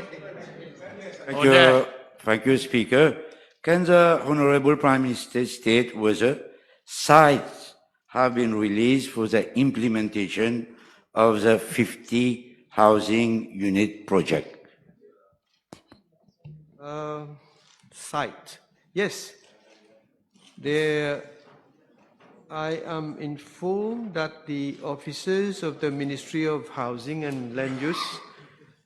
Thank you, Speaker. Can the Honorable Prime Minister state whether sites have been released for the implementation of the 50 housing unit project? Site. Yes. I am informed that the officers of the Ministry of Housing and Land Use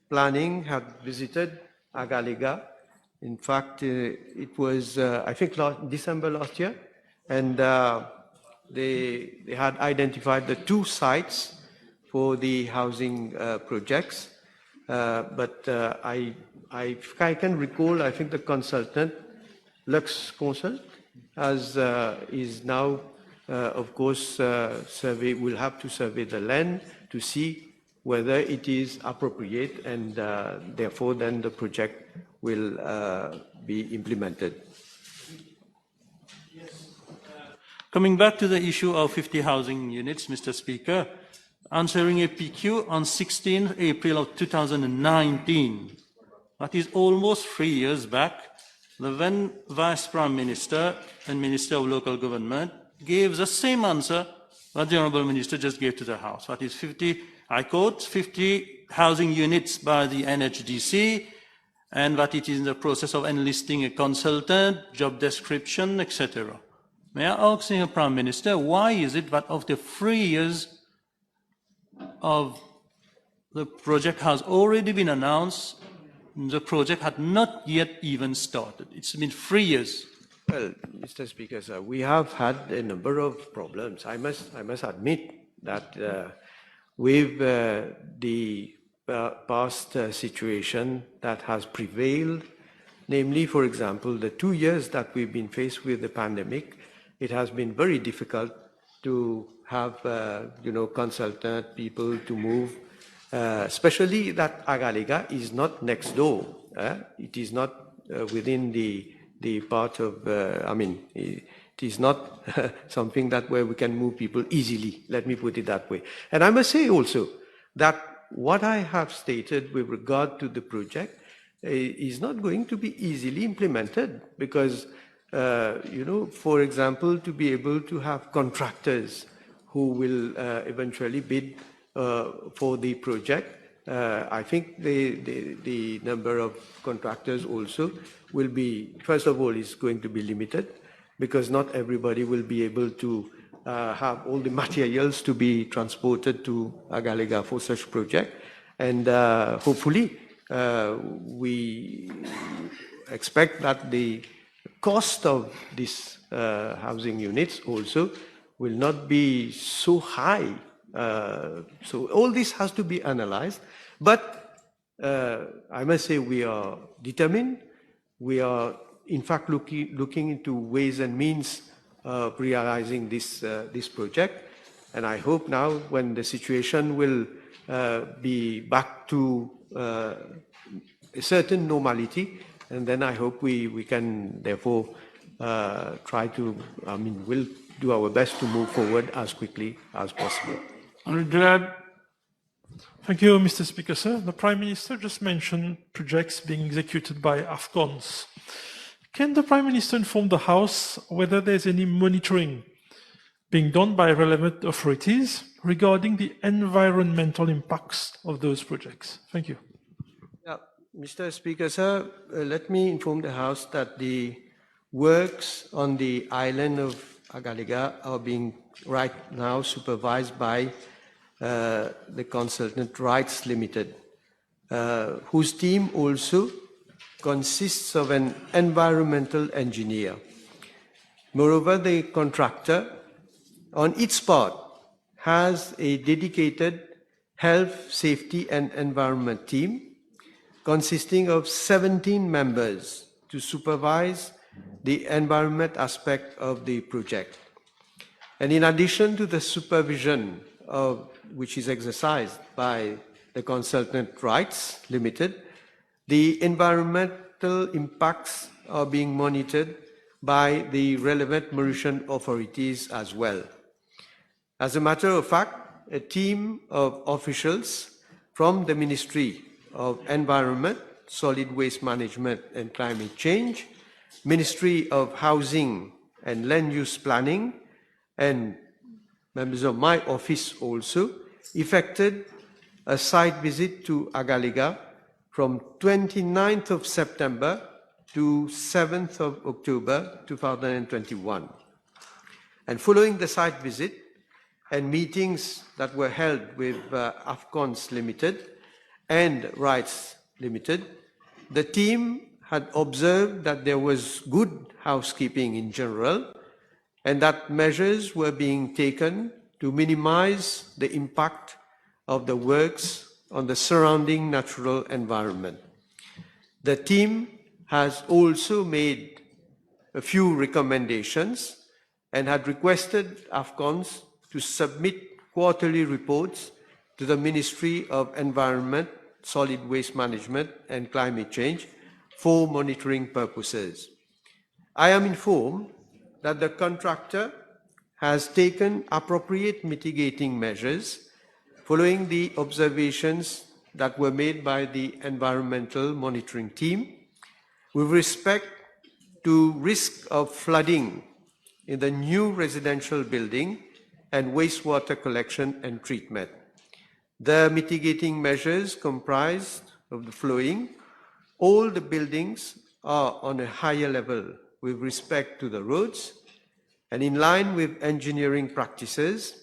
Planning had visited Agaliga. In fact, it was, I think, December last year, and they had identified the 2 sites for the housing projects. But I can recall, I think the consultant, Lux Consult, is now, of course, will have to survey the land to see whether it is appropriate, and therefore then the project will be implemented. Coming back to the issue of 50 housing units, Mr. Speaker, answering a PQ on 16th April of 2019, that is almost 3 years back, the then Vice Prime Minister and Minister of Local Government gave the same answer that the Honourable Minister just gave to the House. That is 50, I quote, 50 housing units by the NHDC, and that it is in the process of enlisting a consultant, job description, etc. May I ask the Prime Minister, why is it that after 3 years of the project has already been announced, the project had not yet even started? It's been 3 years. Well, Mr. Speaker, sir, we have had a number of problems. I must admit that with the past situation that has prevailed, namely, for example, the 2 years that we've been faced with the pandemic, it has been very difficult to have, consultant people to move, especially that Agaliga is not next door. It is not within the part of, it is not something that where we can move people easily, let me put it that way. And I must say also that what I have stated with regard to the project is not going to be easily implemented because, for example, to be able to have contractors who will eventually bid for the project, I think the number of contractors also will be, first of all, is going to be limited because not everybody will be able to have all the materials to be transported to Agaliga for such project. And hopefully, we expect that the cost of these housing units also will not be so high. So all this has to be analyzed. But I must say we are determined. We are, in fact, looking into ways and means of realizing this project. And I hope now when the situation will be back to a certain normality, and then I hope we can therefore try to, we'll do our best to move forward as quickly as possible. Thank you, Mr. Speaker, sir. The Prime Minister just mentioned projects being executed by AFCONs. Can the Prime Minister inform the House whether there's any monitoring being done by relevant authorities regarding the environmental impacts of those projects? Thank you. Yeah, Mr. Speaker, sir, let me inform the House that the works on the island of Agaliga are being right now supervised by the Consultant Rights Limited, whose team also consists of an environmental engineer. Moreover, the contractor on its part has a dedicated health, safety and environment team consisting of 17 members to supervise the environment aspect of the project. And in addition to the supervision which is exercised by the Consultant Rights Limited, the environmental impacts are being monitored by the relevant Mauritian authorities as well. As a matter of fact, a team of officials from the Ministry of Environment, Solid Waste Management and Climate Change, Ministry of Housing and Land Use Planning, and members of my office also effected a site visit to Agaliga from 29th of September to 7th of October 2021. And following the site visit and meetings that were held with AFCONs Limited and Rights Limited, the team had observed that there was good housekeeping in general and that measures were being taken to minimize the impact of the works on the surrounding natural environment. The team has also made a few recommendations and had requested AFCONs to submit quarterly reports to the Ministry of Environment, Solid Waste Management and Climate Change for monitoring purposes. I am informed that the contractor has taken appropriate mitigating measures following the observations that were made by the environmental monitoring team with respect to risk of flooding in the new residential building and wastewater collection and treatment. The mitigating measures comprised of the following: all the buildings are on a higher level with respect to the roads, and in line with engineering practices,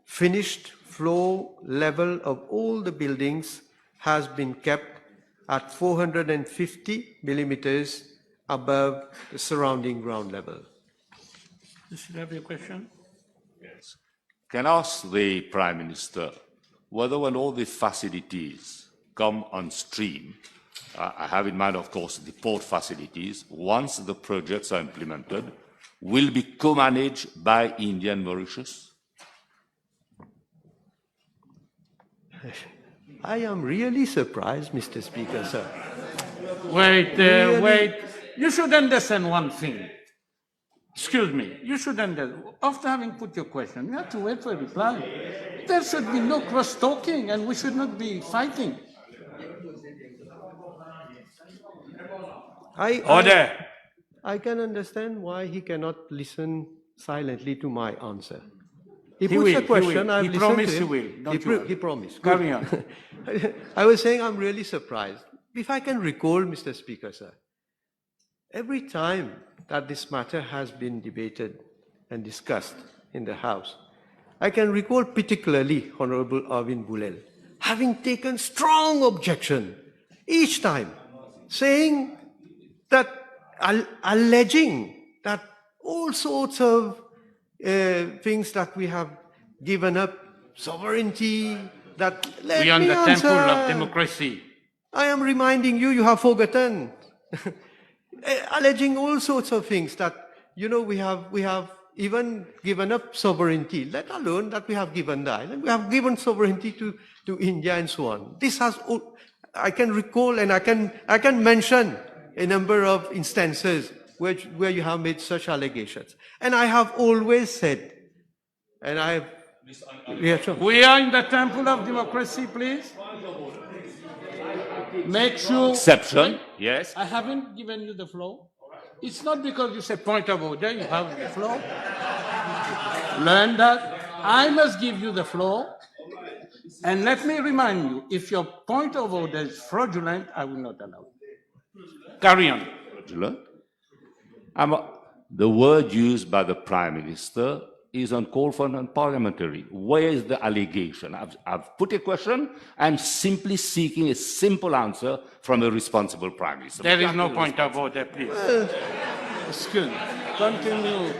finished floor level of all the buildings has been kept at 450 millimeters above the surrounding ground level. Does you have your question? Yes. Can I ask the Prime Minister whether when all these facilities come on stream, I have in mind, of course, the port facilities, once the projects are implemented, will be co-managed by India and Mauritius? I am really surprised, Mr. Speaker, sir. Wait, Really? wait. You should understand one thing. Excuse me. You should understand. After having put your question, you have to wait for a reply. There should be no cross-talking, and we should not be fighting. Order. I can understand why he cannot listen silently to my answer. He He puts will, a he question, will. I've He listened promised to he him. will. Don't you worry. He promised. Carry Good. on. I was saying I'm really surprised. If I can recall, Mr. Speaker, sir, every time that this matter has been debated and discussed in the House, I can recall particularly Honorable Arvind Bulel having taken strong objection each time, saying that, alleging that all sorts of things that we have given up, sovereignty, that let We are me the answer. temple of democracy. I am reminding you, you have forgotten. Alleging all sorts of things that, we have even given up sovereignty, let alone that we have given the island. We have given sovereignty to India and so on. This has, I can recall and I can mention a number of instances where you have made such allegations. And I have always said, and I have, yeah, sure. We are in the temple of democracy, please. Make sure. Exception, yes. I haven't given you the floor. It's not because you say point of order, you have the floor. Learn that. I must give you the floor. And let me remind you, if your point of order is fraudulent, I will not allow it. Carry on. Fraudulent. The word used by the Prime Minister is uncalled for and unparliamentary. Where is the allegation? I've put a question. I'm simply seeking a simple answer from a responsible Prime Minister. There is no point of order, please. Excuse me. Continue.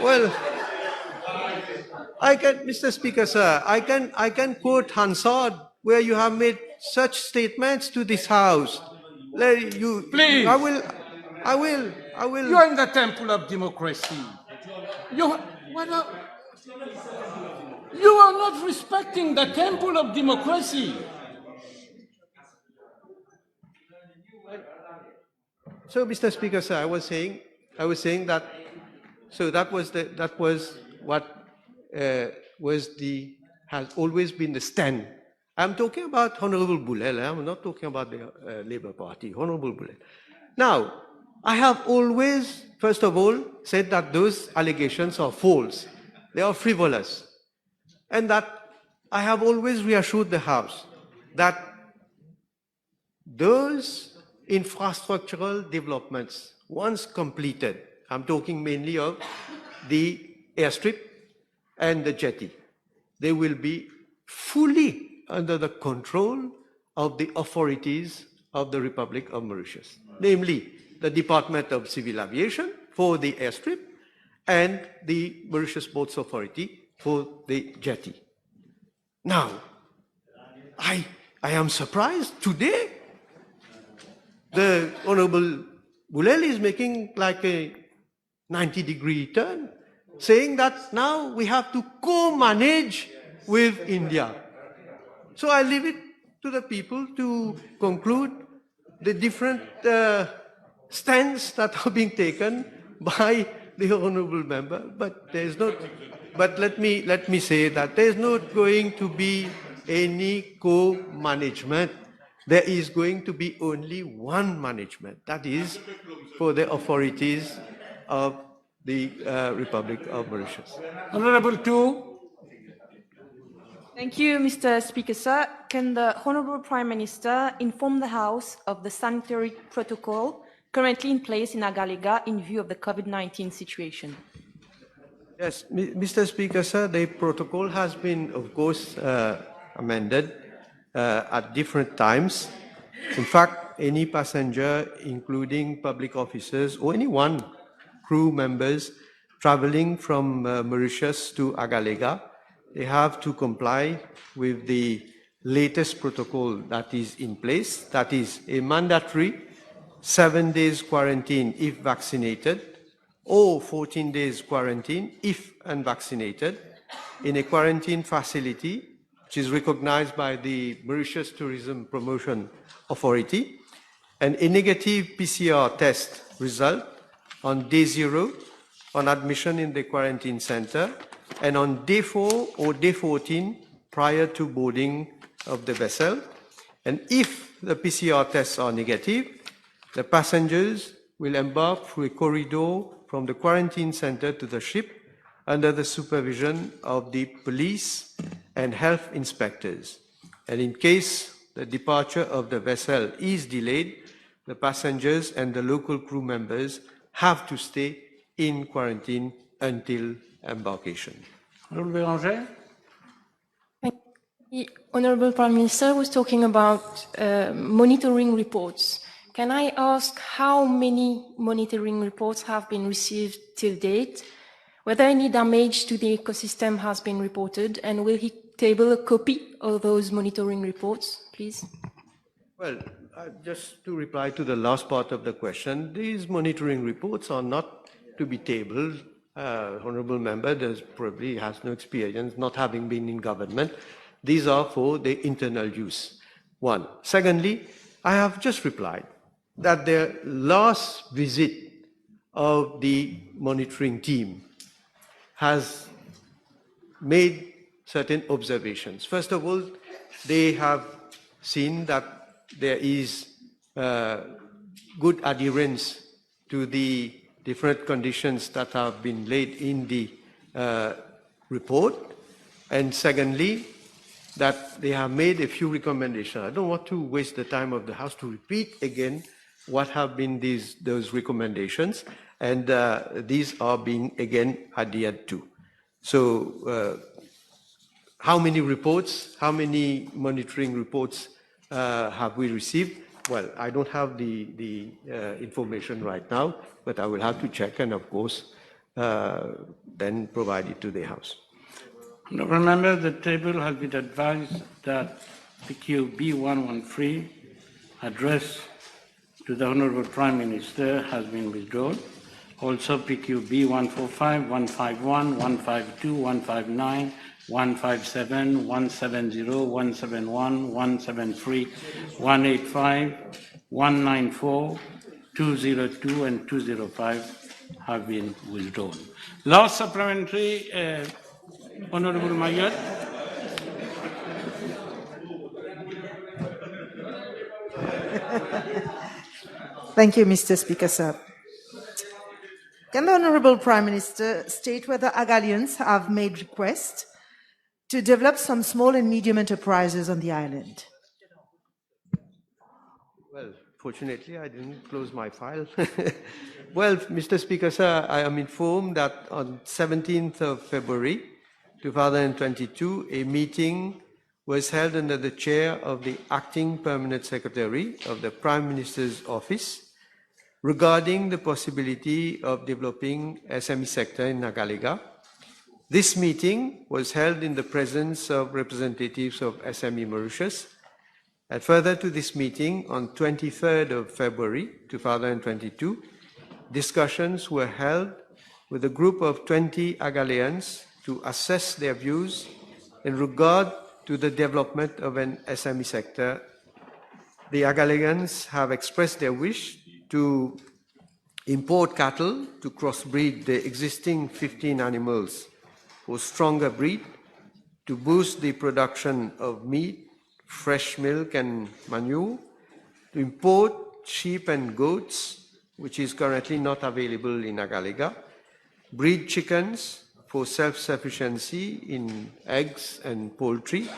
Well, Mr. Speaker, sir, I can quote Hansard where you have made such statements to this House. Please. I will. You are in the temple of democracy. You are not respecting the temple of democracy. So, Mr. Speaker, sir, I was saying that. So that was what has always been the stand. I'm talking about Honorable Bulel. I'm not talking about the Labour Party. Honorable Bulel. Now, I have always, first of all, said that those allegations are false. They are frivolous. And that I have always reassured the House that those infrastructural developments, once completed, I'm talking mainly of the airstrip and the jetty, they will be fully under the control of the authorities of the Republic of Mauritius, namely the Department of Civil Aviation for the airstrip and the Mauritius Ports Authority for the jetty. Now, I am surprised today the Honorable Bulel is making like a 90-degree turn, saying that now we have to co-manage with India. So I leave it to the people to conclude the different stands that are being taken by the honourable member, but there is not. But let me say that there is not going to be any co-management. There is going to be only one management. That is for the authorities of the Republic of Mauritius. Honorable Two. Thank you, Mr. Speaker, sir. Can the Honourable Prime Minister inform the House of the sanitary protocol currently in place in Agalega in view of the COVID-19 situation? Yes, Mr. Speaker, sir, the protocol has been, of course, amended at different times. In fact, any passenger, including public officers or anyone, crew members, traveling from Mauritius to Agalega, they have to comply with the latest protocol that is in place. That is a mandatory 7 days quarantine if vaccinated, or 14 days quarantine if unvaccinated, in a quarantine facility which is recognized by the Mauritius Tourism Promotion Authority, and a negative PCR test result on day 0 on admission in the quarantine center and on day 4 or day 14 prior to boarding of the vessel. And if the PCR tests are negative, the passengers will embark through a corridor from the quarantine center to the ship under the supervision of the police and health inspectors. And in case the departure of the vessel is delayed, the passengers and the local crew members have to stay in quarantine until embarkation. Honorable Béranger? The Honorable Prime Minister was talking about monitoring reports. Can I ask how many monitoring reports have been received till date? Whether any damage to the ecosystem has been reported, and will he table a copy of those monitoring reports, please? Well, just to reply to the last part of the question, these monitoring reports are not to be tabled. Honorable member probably has no experience, not having been in government. These are for the internal use. One. Secondly, I have just replied that the last visit of the monitoring team has made certain observations. First of all, they have seen that there is good adherence to the different conditions that have been laid in the report. And secondly, that they have made a few recommendations. I don't want to waste the time of the House to repeat again what have been those recommendations, and these are being again adhered to. So how many reports, how many monitoring reports have we received? Well, I don't have the information right now, but I will have to check and of course then provide it to the House. Remember, the table has been advised that PQ B113, addressed to the Honorable Prime Minister, has been withdrawn. Also, PQ B145, 151, 152, 159, 157, 170, 171, 173, 185, 194, 202, and 205 have been withdrawn. Last supplementary, Honorable Mayor. Thank you, Mr. Speaker, sir. Can the Honorable Prime Minister state whether Agalians have made requests to develop some small and medium enterprises on the island? Well, fortunately, I didn't close my file. Well, Mr. Speaker, sir, I am informed that on 17th of February, 2022, a meeting was held under the chair of the Acting Permanent Secretary of the Prime Minister's Office regarding the possibility of developing SME sector in Nagaliga. This meeting was held in the presence of representatives of SME Mauritius. And further to this meeting, on 23rd of February 2022, discussions were held with a group of 20 Agalians to assess their views in regard to the development of an SME sector. The Agalians have expressed their wish to import cattle to crossbreed the existing 15 animals for stronger breed, to boost the production of meat, fresh milk and manure, to import sheep and goats, which is currently not available in Agaliga, breed chickens for self-sufficiency in eggs and poultry,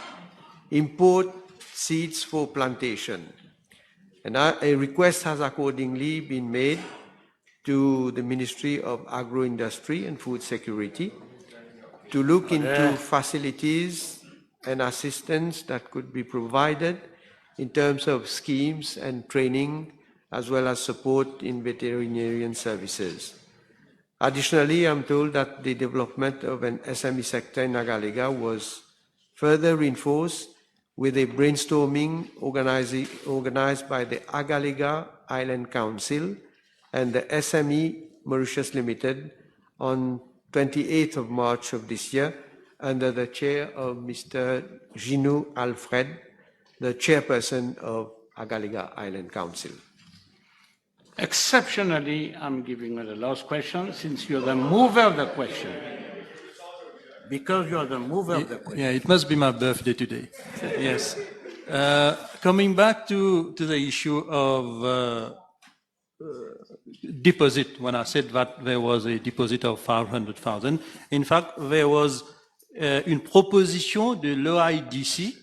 import seeds for plantation. And a request has accordingly been made to the Ministry of Agro-Industry and Food Security to look into facilities and assistance that could be provided in terms of schemes and training, as well as support in veterinarian services. Additionally, I'm told that the development of an SME sector in Nagaliga was further reinforced with a brainstorming organized by the Agaliga Island Council and the SME Mauritius Limited on 28th of March of this year, under the chair of Mr. Ginu Alfred, the chairperson of Agaliga Island Council. Exceptionally, I'm giving you the last question since you're the mover of the question. Because you're the mover of the question. Yeah, it must be my birthday today. Yes. Coming back to the issue of deposit, when I said that there was a deposit of 500,000, in fact, there was une proposition de l'OIDC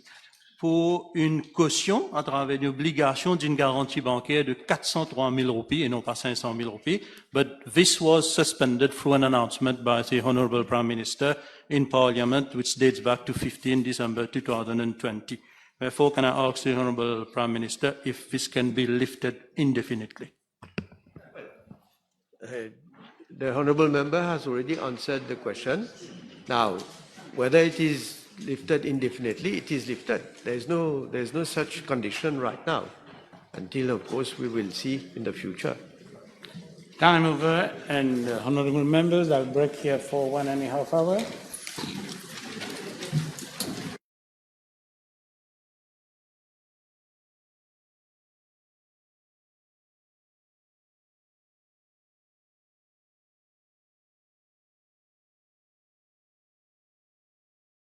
pour une caution à travers une obligation d'une garantie bancaire de 403 000 roupies et non pas 500 000 roupies. But this was suspended through an announcement by the Honorable Prime Minister in Parliament, which dates back to 15 December 2020. Therefore, can I ask the Honorable Prime Minister if this can be lifted indefinitely? The honourable member has already answered the question. Now, whether it is lifted indefinitely, it is lifted. There's no such condition right now, until, of course, we will see in the future. Time over, and honourable members, I'll break here for 1.5 hours.